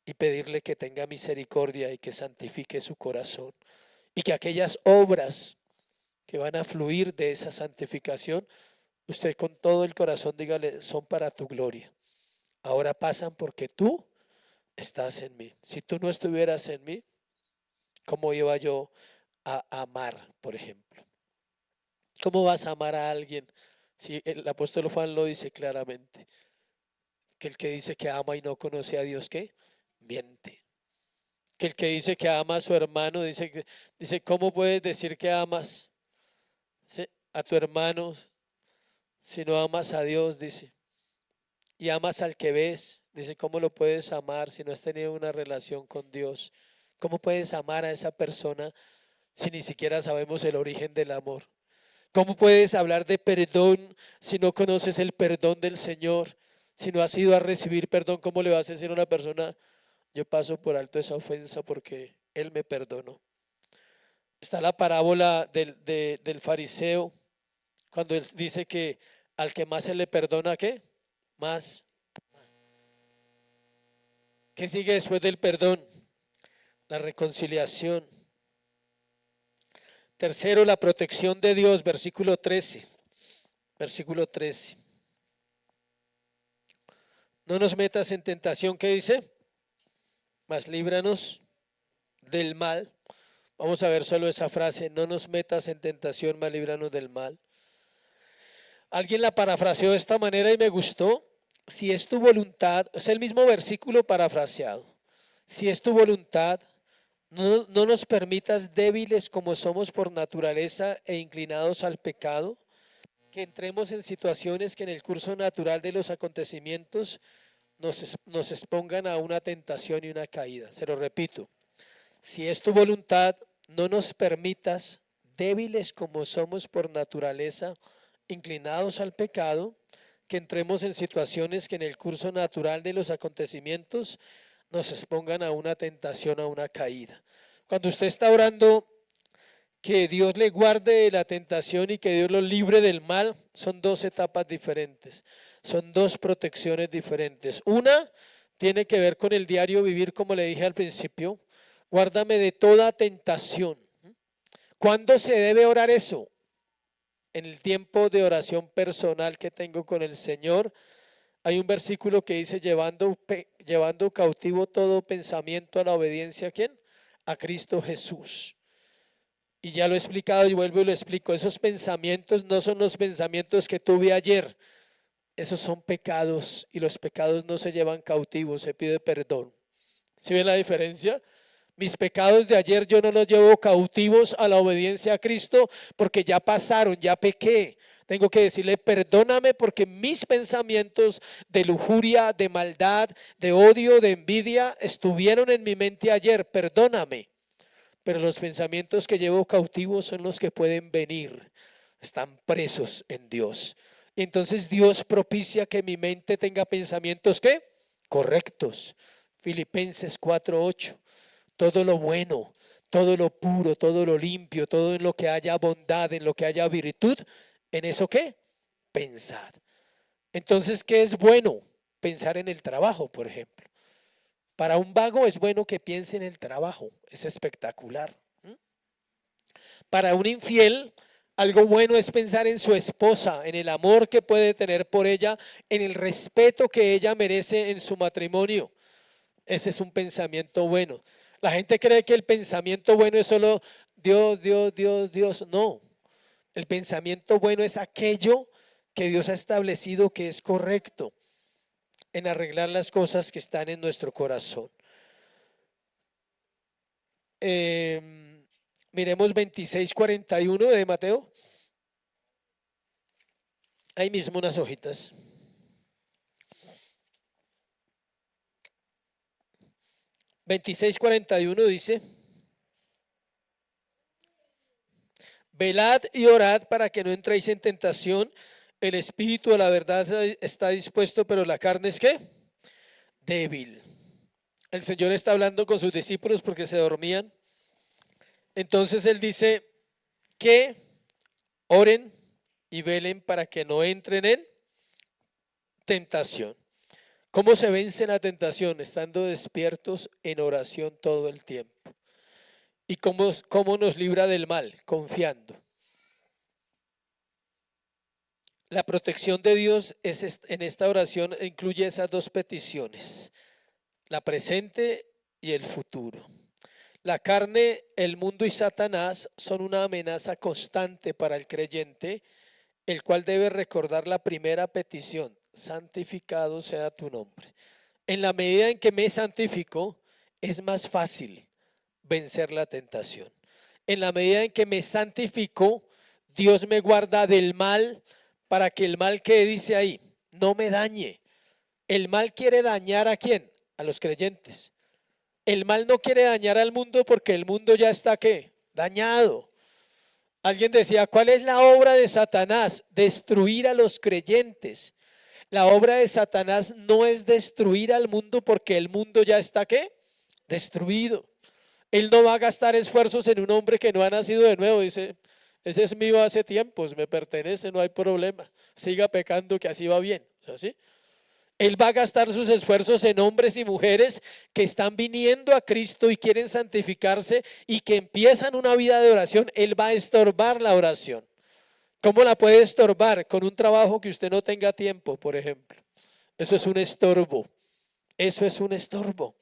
y pedirle que tenga misericordia y que santifique su corazón. Y que aquellas obras que van a fluir de esa santificación, usted con todo el corazón dígale, son para tu gloria. Ahora pasan porque tú estás en mí. Si tú no estuvieras en mí, ¿cómo iba yo a amar, por ejemplo? ¿Cómo vas a amar a alguien? Si el apóstol Juan lo dice claramente, que el que dice que ama y no conoce a Dios, ¿qué? Miente. Que el que dice que ama a su hermano, dice, ¿cómo puedes decir que amas a tu hermano si no amas a Dios? Dice, y amas al que ves. Dice, ¿cómo lo puedes amar si no has tenido una relación con Dios? ¿Cómo puedes amar a esa persona si ni siquiera sabemos el origen del amor? ¿Cómo puedes hablar de perdón si no conoces el perdón del Señor? Si no has ido a recibir perdón, ¿cómo le vas a decir a una persona, yo paso por alto esa ofensa porque Él me perdonó? Está la parábola del fariseo, cuando él dice que al que más se le perdona, ¿qué? Más. ¿Qué sigue después del perdón? La reconciliación. Tercero, la protección de Dios, versículo 13. Versículo 13. No nos metas en tentación, ¿qué dice? Mas líbranos del mal. Vamos a ver solo esa frase, no nos metas en tentación, mas líbranos del mal. Alguien la parafraseó de esta manera y me gustó. si es tu voluntad, es el mismo versículo parafraseado, si es tu voluntad, no nos permitas débiles como somos por naturaleza e inclinados al pecado, que entremos en situaciones que en el curso natural de los acontecimientos nos expongan a una tentación y una caída. Se lo repito, si es tu voluntad, no nos permitas débiles como somos por naturaleza, inclinados al pecado, que entremos en situaciones que en el curso natural de los acontecimientos nos expongan a una tentación, a una caída. Cuando usted está orando que Dios le guarde de la tentación y que Dios lo libre del mal, son dos etapas diferentes, son dos protecciones diferentes. Una tiene que ver con el diario vivir, como le dije al principio, guárdame de toda tentación. ¿Cuándo se debe orar eso? En el tiempo de oración personal que tengo con el Señor. Hay un versículo que dice llevando cautivo todo pensamiento a la obediencia, ¿a quién? A Cristo Jesús. Y ya lo he explicado y vuelvo y lo explico. Esos pensamientos no son los pensamientos que tuve ayer. Esos son pecados y los pecados no se llevan cautivos, se pide perdón. ¿Sí ven la diferencia? Mis pecados de ayer yo no los llevo cautivos a la obediencia a Cristo porque ya pasaron, ya pequé. Tengo que decirle perdóname porque mis pensamientos de lujuria, de maldad, de odio, de envidia estuvieron en mi mente ayer. Perdóname. Pero los pensamientos que llevo cautivos son los que pueden venir, están presos en Dios. Y entonces Dios propicia que mi mente tenga pensamientos ¿qué? Correctos. Filipenses 4:8. Todo lo bueno, todo lo puro, todo lo limpio, todo en lo que haya bondad, en lo que haya virtud, ¿en eso qué? Pensad. Entonces, ¿qué es bueno? Pensar en el trabajo, por ejemplo. Para un vago es bueno que piense en el trabajo, es espectacular. Para un infiel, algo bueno es pensar en su esposa, en el amor que puede tener por ella, en el respeto que ella merece en su matrimonio. Ese es un pensamiento bueno. La gente cree que el pensamiento bueno es solo Dios, Dios, Dios, Dios. No, el pensamiento bueno es aquello que Dios ha establecido que es correcto en arreglar las cosas que están en nuestro corazón. Miremos 26:41 de Mateo. Ahí mismo unas hojitas. 26:41 dice: velad y orad para que no entréis en tentación. El espíritu a la verdad está dispuesto, pero la carne es ¿qué? Débil. El Señor está hablando con sus discípulos porque se dormían. Entonces Él dice que oren y velen para que no entren en tentación. ¿Cómo se vence la tentación? Estando despiertos en oración todo el tiempo. ¿Y cómo nos libra del mal? Confiando. La protección de Dios en esta oración incluye esas dos peticiones, la presente y el futuro. La carne, el mundo y Satanás son una amenaza constante para el creyente, el cual debe recordar la primera petición: santificado sea tu nombre. En la medida en que me santifico, es más fácil vencer la tentación. En la medida en que me santifico, Dios me guarda del mal para que el mal que dice ahí no me dañe. El mal quiere dañar ¿a quién? A los creyentes. El mal no quiere dañar al mundo porque el mundo ya está ¿qué? Dañado. Alguien decía, ¿cuál es la obra de Satanás? Destruir a los creyentes. La obra de Satanás no es destruir al mundo porque el mundo ya está ¿qué? Destruido. Él no va a gastar esfuerzos en un hombre que no ha nacido de nuevo. Dice, ese es mío hace tiempos, me pertenece, no hay problema. Siga pecando que así va bien. ¿Sí? Él va a gastar sus esfuerzos en hombres y mujeres que están viniendo a Cristo y quieren santificarse y que empiezan una vida de oración. Él va a estorbar la oración. ¿Cómo la puede estorbar? Con un trabajo que usted no tenga tiempo, por ejemplo. Eso es un estorbo. Eso es un estorbo.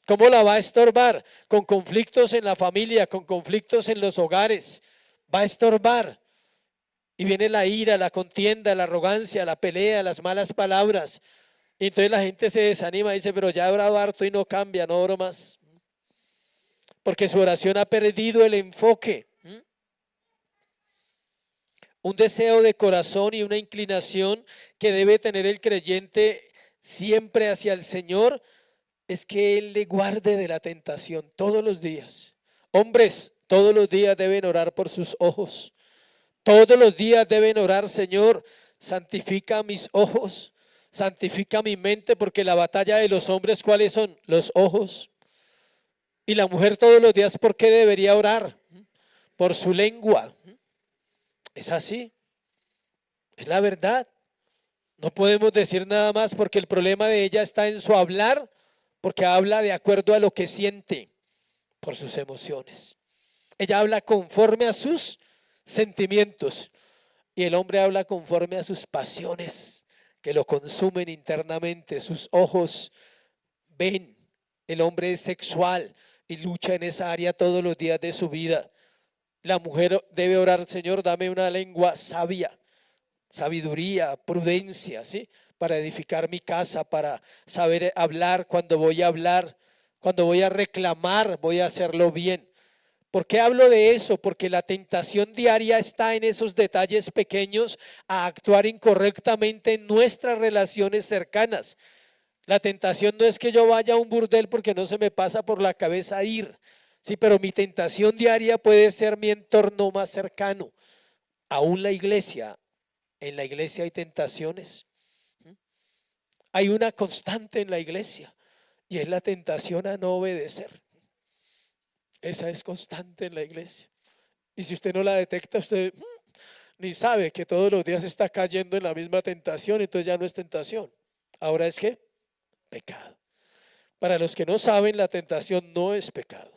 ¿Cómo la va a estorbar? Con conflictos en la familia, con conflictos en los hogares. Va a estorbar. Y viene la ira, la contienda, la arrogancia, la pelea, las malas palabras. Y entonces la gente se desanima y dice, pero ya he orado harto y no cambia, no oro más. Porque su oración ha perdido el enfoque. Un deseo de corazón y una inclinación que debe tener el creyente siempre hacia el Señor es que Él le guarde de la tentación todos los días. Hombres, todos los días deben orar por sus ojos. Todos los días deben orar, Señor, santifica mis ojos, santifica mi mente, porque la batalla de los hombres, ¿cuáles son? Los ojos. Y la mujer todos los días, ¿por qué debería orar? Por su lengua. Es así, es la verdad. No podemos decir nada más porque el problema de ella está en su hablar, porque habla de acuerdo a lo que siente por sus emociones. Ella habla conforme a sus sentimientos y el hombre habla conforme a sus pasiones que lo consumen internamente. Sus ojos ven, el hombre es sexual y lucha en esa área todos los días de su vida. La mujer debe orar, Señor, dame una lengua sabia, sabiduría, prudencia, ¿sí? Para edificar mi casa, para saber hablar cuando voy a hablar, cuando voy a reclamar, voy a hacerlo bien. ¿Por qué hablo de eso? Porque la tentación diaria está en esos detalles pequeños a actuar incorrectamente en nuestras relaciones cercanas. La tentación no es que yo vaya a un burdel porque no se me pasa por la cabeza ir. Sí, pero mi tentación diaria puede ser mi entorno más cercano. Aún la iglesia, en la iglesia hay tentaciones. Hay una constante en la iglesia y es la tentación a no obedecer. Esa es constante en la iglesia. Y si usted no la detecta, usted ni sabe que todos los días está cayendo en la misma tentación, entonces ya no es tentación. Ahora es ¿qué? Pecado. Para los que no saben, la tentación no es pecado.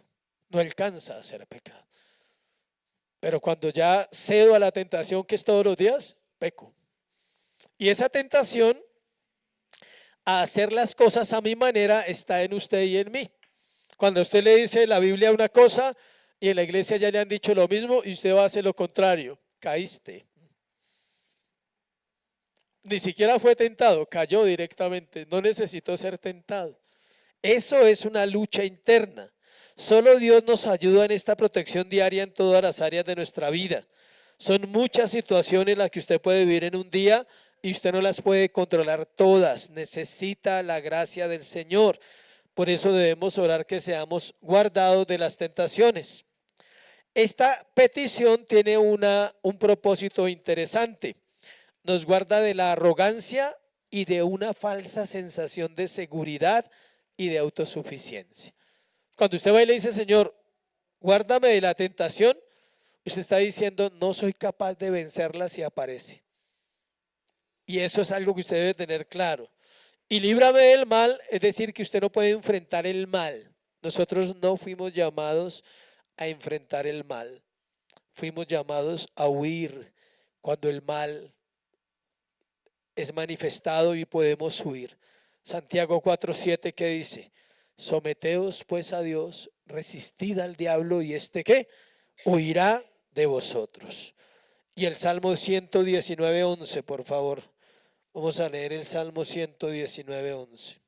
No alcanza a ser pecado. Pero cuando ya cedo a la tentación que es todos los días, peco. Y esa tentación a hacer las cosas a mi manera está en usted y en mí. Cuando usted le dice la Biblia una cosa y en la iglesia ya le han dicho lo mismo y usted va a hacer lo contrario, caíste. Ni siquiera fue tentado, cayó directamente, no necesitó ser tentado. Eso es una lucha interna. Solo Dios nos ayuda en esta protección diaria en todas las áreas de nuestra vida. Son muchas situaciones las que usted puede vivir en un día y usted no las puede controlar todas. Necesita la gracia del Señor. Por eso debemos orar que seamos guardados de las tentaciones. Esta petición tiene un propósito interesante. Nos guarda de la arrogancia y de una falsa sensación de seguridad y de autosuficiencia. Cuando usted va y le dice, Señor, guárdame de la tentación, usted está diciendo, no soy capaz de vencerla si aparece. Y eso es algo que usted debe tener claro. Y líbrame del mal, es decir, que usted no puede enfrentar el mal. Nosotros no fuimos llamados a enfrentar el mal. Fuimos llamados a huir cuando el mal es manifestado y podemos huir. Santiago 4:7 que dice, someteos pues a Dios, resistid al diablo y ¿qué? Huirá de vosotros. Y el Salmo 119:11, por favor. Vamos a leer el Salmo 119:11.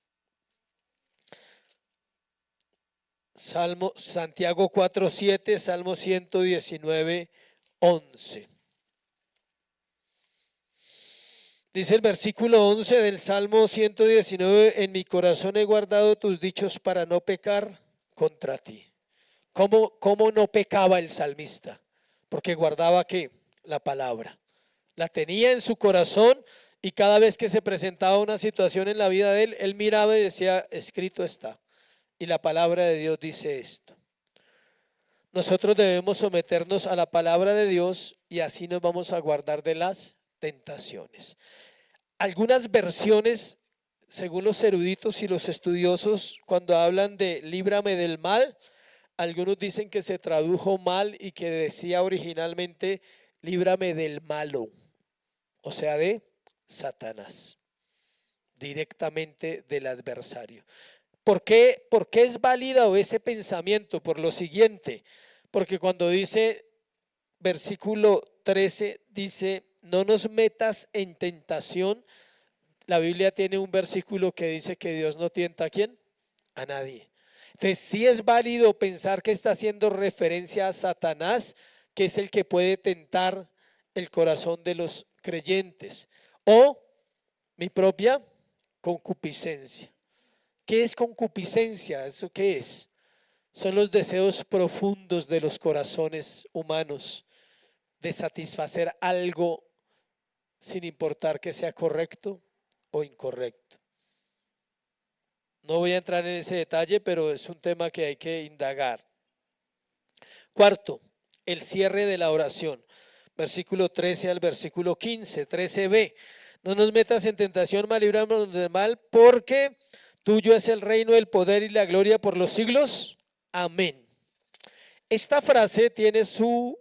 Santiago 4:7, Salmo 119:11. Dice el versículo 11 del Salmo 119, en mi corazón he guardado tus dichos para no pecar contra ti. ¿Cómo no pecaba el salmista? Porque guardaba ¿qué? La palabra. La tenía en su corazón y cada vez que se presentaba una situación en la vida de él, él miraba y decía, escrito está. Y la palabra de Dios dice esto. Nosotros debemos someternos a la palabra de Dios y así nos vamos a guardar de las tentaciones. Algunas versiones, según los eruditos y los estudiosos, cuando hablan de líbrame del mal, algunos dicen que se tradujo mal y que decía originalmente líbrame del malo, o sea, de Satanás, directamente del adversario. ¿Por qué es válido ese pensamiento? Por lo siguiente, porque cuando dice versículo 13, dice, no nos metas en tentación, la Biblia tiene un versículo que dice que Dios no tienta a quién, a nadie. Entonces sí es válido pensar que está haciendo referencia a Satanás, que es el que puede tentar el corazón de los creyentes, o mi propia concupiscencia. ¿Qué es concupiscencia? ¿Eso qué es? Son los deseos profundos de los corazones humanos de satisfacer algo sin importar que sea correcto o incorrecto. No voy a entrar en ese detalle, pero es un tema que hay que indagar. Cuarto, el cierre de la oración. Versículo 13 al versículo 15, 13b. No nos metas en tentación, mas líbranos del mal, porque tuyo es el reino, el poder y la gloria por los siglos. Amén. Esta frase tiene su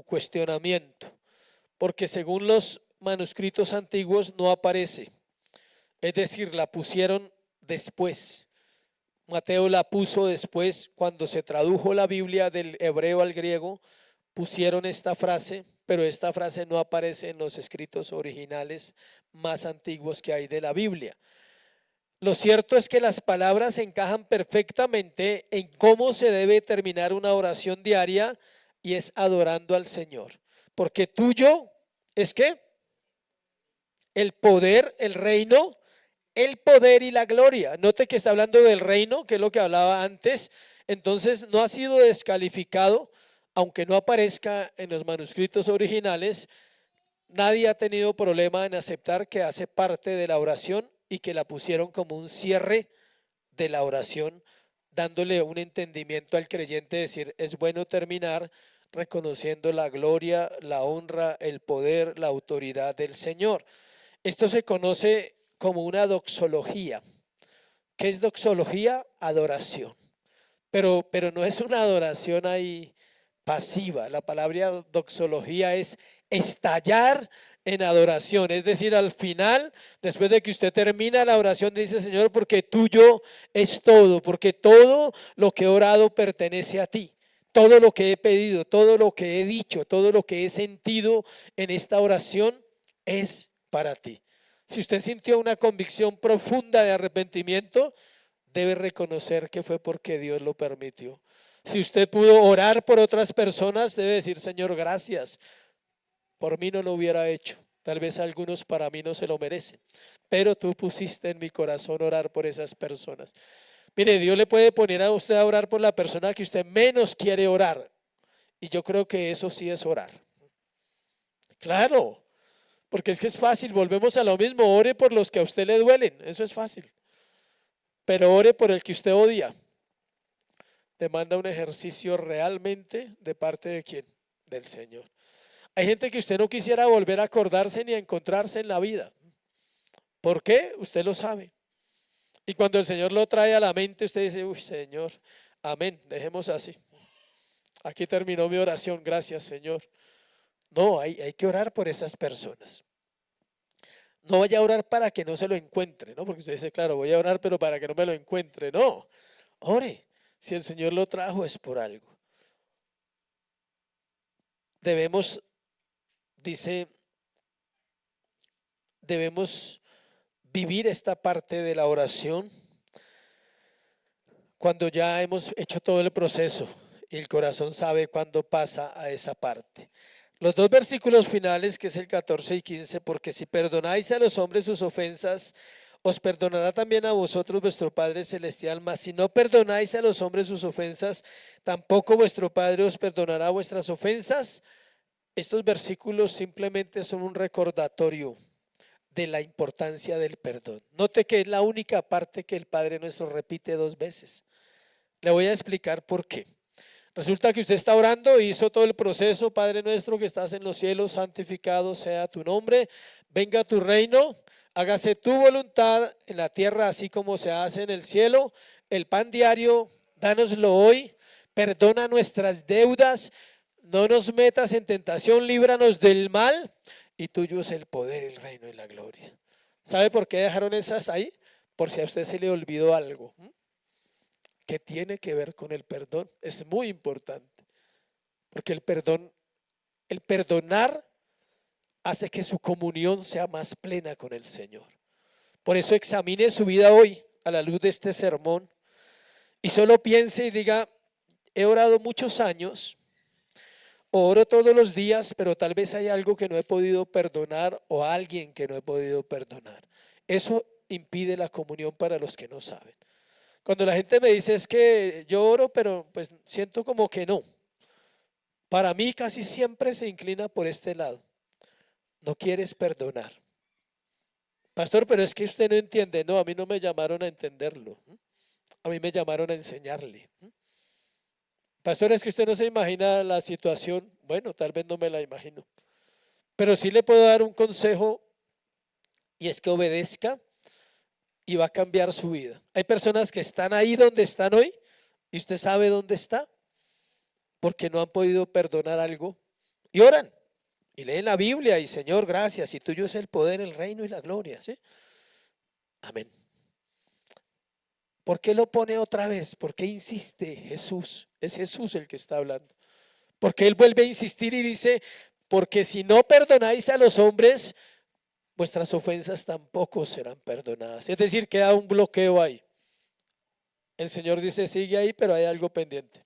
cuestionamiento, porque según los manuscritos antiguos no aparece. Es decir, la pusieron después. Mateo la puso después cuando se tradujo la Biblia del hebreo al griego. Pusieron esta frase, pero esta frase no aparece en los escritos originales más antiguos que hay de la Biblia. Lo cierto es que las palabras encajan perfectamente en cómo se debe terminar una oración diaria, y es adorando al Señor. Porque tuyo es ¿qué? El poder, el reino, el poder y la gloria. Note que está hablando del reino, que es lo que hablaba antes. Entonces no ha sido descalificado, aunque no aparezca en los manuscritos originales. Nadie ha tenido problema en aceptar que hace parte de la oración y que la pusieron como un cierre de la oración, dándole un entendimiento al creyente, decir, es bueno terminar reconociendo la gloria, la honra, el poder, la autoridad del Señor. Esto se conoce como una doxología. ¿Qué es doxología? Adoración. Pero no es una adoración ahí pasiva. La palabra doxología es estallar en adoración. Es decir, al final, después de que usted termina la oración, dice: Señor, porque tuyo es todo, porque todo lo que he orado pertenece a ti. Todo lo que he pedido, todo lo que he dicho, todo lo que he sentido en esta oración es para ti. Si usted sintió una convicción profunda de arrepentimiento, debe reconocer que fue porque Dios lo permitió. Si usted pudo orar por otras personas, debe decir: Señor, gracias. Por mí no lo hubiera hecho. Tal vez algunos para mí no se lo merecen, pero tú pusiste en mi corazón orar por esas personas. Mire, Dios le puede poner a usted a orar por la persona que usted menos quiere orar. Y yo creo que eso sí es orar. Claro, porque es que es fácil, volvemos a lo mismo. Ore por los que a usted le duelen, eso es fácil. Pero ore por el que usted odia. Demanda un ejercicio realmente de parte de quién, del Señor. Hay gente que usted no quisiera volver a acordarse ni a encontrarse en la vida. ¿Por qué? Usted lo sabe. Y cuando el Señor lo trae a la mente, usted dice: uy, Señor, amén, dejemos así. Aquí terminó mi oración, gracias, Señor. No, hay que orar por esas personas. No vaya a orar para que no se lo encuentre, ¿no? Porque usted dice: claro, voy a orar, pero para que no me lo encuentre. No, ore. Si el Señor lo trajo es por algo. Debemos, dice, debemos vivir esta parte de la oración cuando ya hemos hecho todo el proceso y el corazón sabe cuándo pasa a esa parte. Los dos versículos finales, que es el 14 y 15, porque si perdonáis a los hombres sus ofensas, os perdonará también a vosotros vuestro Padre Celestial. Mas si no perdonáis a los hombres sus ofensas, tampoco vuestro Padre os perdonará vuestras ofensas. Estos versículos simplemente son un recordatorio de la importancia del perdón. Note que es la única parte que el Padre nuestro repite dos veces. Le voy a explicar por qué. Resulta que usted está orando, hizo todo el proceso: Padre nuestro que estás en los cielos, santificado sea tu nombre, venga tu reino, hágase tu voluntad en la tierra así como se hace en el cielo. El pan diario, dánoslo hoy, perdona nuestras deudas, no nos metas en tentación, líbranos del mal, y tuyo es el poder, el reino y la gloria. ¿Sabe por qué dejaron esas ahí? Por si a usted se le olvidó algo que tiene que ver con el perdón. Es muy importante, porque el perdón, el perdonar hace que su comunión sea más plena con el Señor. Por eso examine su vida hoy a la luz de este sermón y solo piense y diga: he orado muchos años, oro todos los días, pero tal vez hay algo que no he podido perdonar o alguien que no he podido perdonar. Eso impide la comunión para los que no saben. Cuando la gente me dice es que yo oro, pero pues siento como que no. Para mí casi siempre se inclina por este lado. No quieres perdonar. Pastor, pero es que usted no entiende. No, a mí no me llamaron a entenderlo. A mí me llamaron a enseñarle. Pastor, es que usted no se imagina la situación. Bueno, tal vez no me la imagino. Pero sí le puedo dar un consejo y es que obedezca y va a cambiar su vida. Hay personas que están ahí donde están hoy y usted sabe dónde está porque no han podido perdonar algo y oran y leen la Biblia y Señor, gracias, y tuyo es el poder, el reino y la gloria, ¿sí? Amén. ¿Por qué lo pone otra vez? ¿Por qué insiste Jesús? Es Jesús el que está hablando. Porque Él vuelve a insistir y dice: porque si no perdonáis a los hombres, vuestras ofensas tampoco serán perdonadas. Es decir, queda un bloqueo ahí. El Señor dice: sigue ahí, pero hay algo pendiente.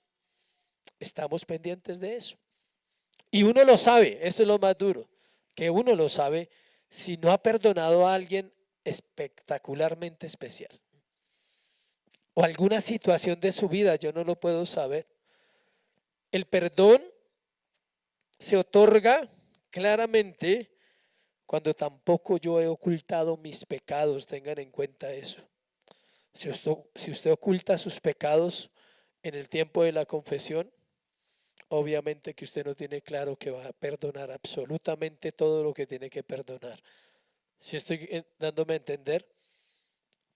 Estamos pendientes de eso. Y uno lo sabe, eso es lo más duro, que uno lo sabe si no ha perdonado a alguien espectacularmente especial. O alguna situación de su vida, yo no lo puedo saber. El perdón se otorga claramente cuando tampoco yo he ocultado mis pecados. Tengan en cuenta eso. Si usted oculta sus pecados en el tiempo de la confesión, obviamente que usted no tiene claro que va a perdonar absolutamente todo lo que tiene que perdonar. Si estoy dándome a entender,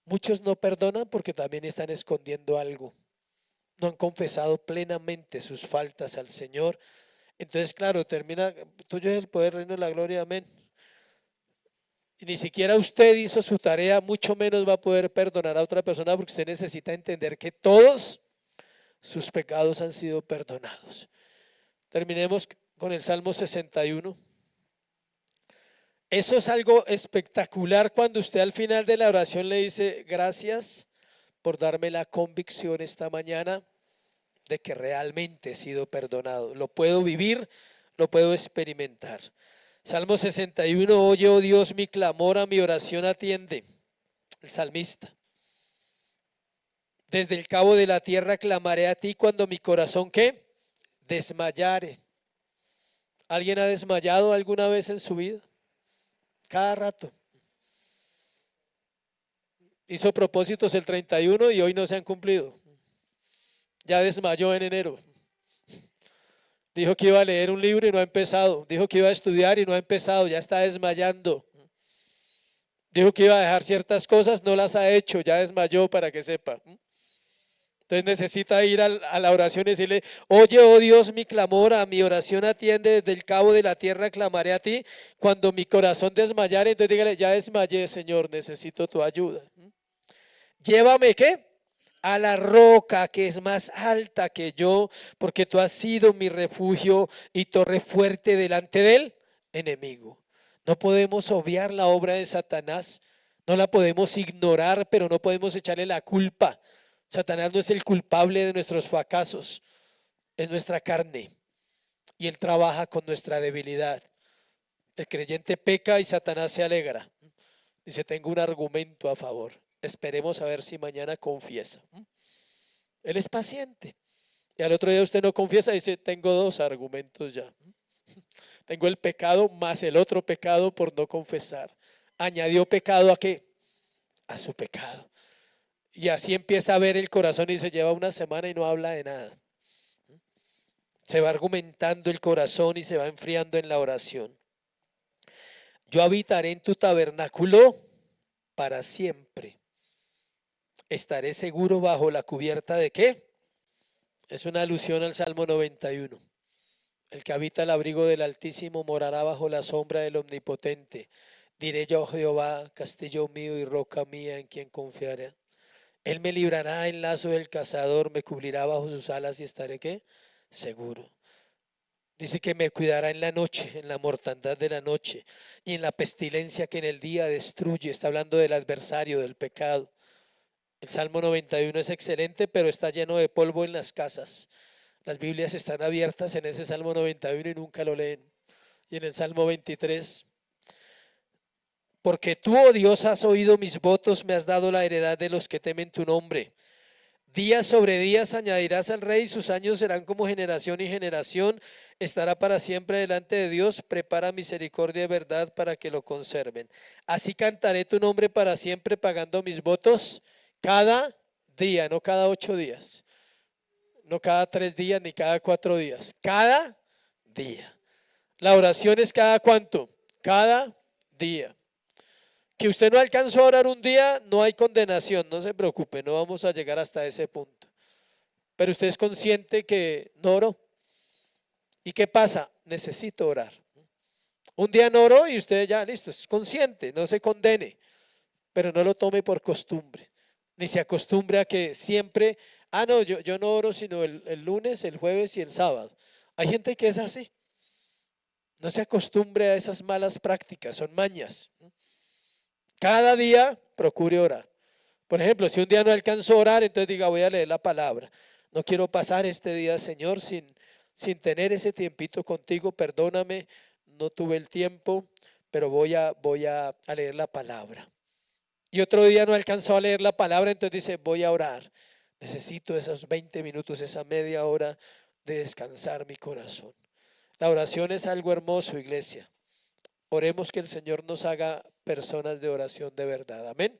muchos no perdonan porque también están escondiendo algo. No han confesado plenamente sus faltas al Señor. Entonces, claro, termina: tuyo es el poder, reino y la gloria, amén. Y ni siquiera usted hizo su tarea, mucho menos va a poder perdonar a otra persona, porque usted necesita entender que todos sus pecados han sido perdonados. Terminemos con el Salmo 61. Eso es algo espectacular cuando usted al final de la oración le dice: gracias por darme la convicción esta mañana de que realmente he sido perdonado. Lo puedo vivir, lo puedo experimentar. Salmo 61, oye, oh Dios, mi clamor, a mi oración atiende. El salmista: desde el cabo de la tierra clamaré a ti cuando mi corazón, ¿qué? Desmayare. ¿Alguien ha desmayado alguna vez en su vida? Cada rato. Hizo propósitos el 31 y hoy no se han cumplido. Ya desmayó en enero. Dijo que iba a leer un libro y no ha empezado. Dijo que iba a estudiar y no ha empezado. Ya está desmayando. Dijo que iba a dejar ciertas cosas, no las ha hecho. Ya desmayó, para que sepa. Entonces necesita ir a la oración y decirle: oye, oh Dios, mi clamor, a mi oración atiende, desde el cabo de la tierra clamaré a ti cuando mi corazón desmayare. Entonces dígale: ya desmayé, Señor, necesito tu ayuda. Llévame, ¿qué? A la roca que es más alta que yo, porque tú has sido mi refugio y torre fuerte delante del enemigo. No podemos obviar la obra de Satanás, no la podemos ignorar, pero no podemos echarle la culpa. Satanás no es el culpable de nuestros fracasos, es nuestra carne y él trabaja con nuestra debilidad. El creyente peca y Satanás se alegra. Dice: tengo un argumento a favor. Esperemos a ver si mañana confiesa. Él es paciente. Y al otro día usted no confiesa y dice: tengo dos argumentos ya. Tengo el pecado más el otro pecado por no confesar. Añadió pecado ¿a qué? A su pecado. Y así empieza a ver el corazón y se lleva una semana y no habla de nada. Se va argumentando el corazón y se va enfriando en la oración. Yo habitaré en tu tabernáculo para siempre. Estaré seguro bajo la cubierta de ¿qué? Es una alusión al Salmo 91. El que habita el abrigo del Altísimo morará bajo la sombra del Omnipotente. Diré yo: Jehová, castillo mío y roca mía, en quien confiaré. Él me librará del lazo del cazador, me cubrirá bajo sus alas y estaré ¿qué? Seguro. Dice que me cuidará en la noche, en la mortandad de la noche y en la pestilencia que en el día destruye. Está hablando del adversario, del pecado. El Salmo 91 es excelente, pero está lleno de polvo en las casas. Las Biblias están abiertas en ese Salmo 91 y nunca lo leen. Y en el Salmo 23, porque tú, oh Dios, has oído mis votos, me has dado la heredad de los que temen tu nombre. Días sobre días añadirás al rey, sus años serán como generación y generación. Estará para siempre delante de Dios, prepara misericordia y verdad para que lo conserven. Así cantaré tu nombre para siempre, pagando mis votos cada día, no cada 8 días, no cada 3 días ni cada 4 días, cada día. La oración es cada cuánto, cada día. Que usted no alcanzó a orar un día, no hay condenación, no se preocupe, no vamos a llegar hasta ese punto. Pero usted es consciente que no oró. ¿Y qué pasa? Necesito orar. Un día no oró y usted ya listo, es consciente, no se condene, pero no lo tome por costumbre, ni se acostumbre a que siempre, no, yo no oro sino el lunes, el jueves y el sábado. Hay gente que es así. No se acostumbre a esas malas prácticas, son mañas. Cada día procure orar. Por ejemplo, si un día no alcanzó a orar, entonces diga, voy a leer la palabra. No quiero pasar este día, Señor, sin tener ese tiempito contigo. Perdóname, no tuve el tiempo, pero voy a leer la palabra. Y otro día no alcanzó a leer la palabra, entonces dice, voy a orar. Necesito esos 20 minutos, esa media hora de descansar mi corazón. La oración es algo hermoso, iglesia. Oremos que el Señor nos haga personas de oración de verdad. Amén.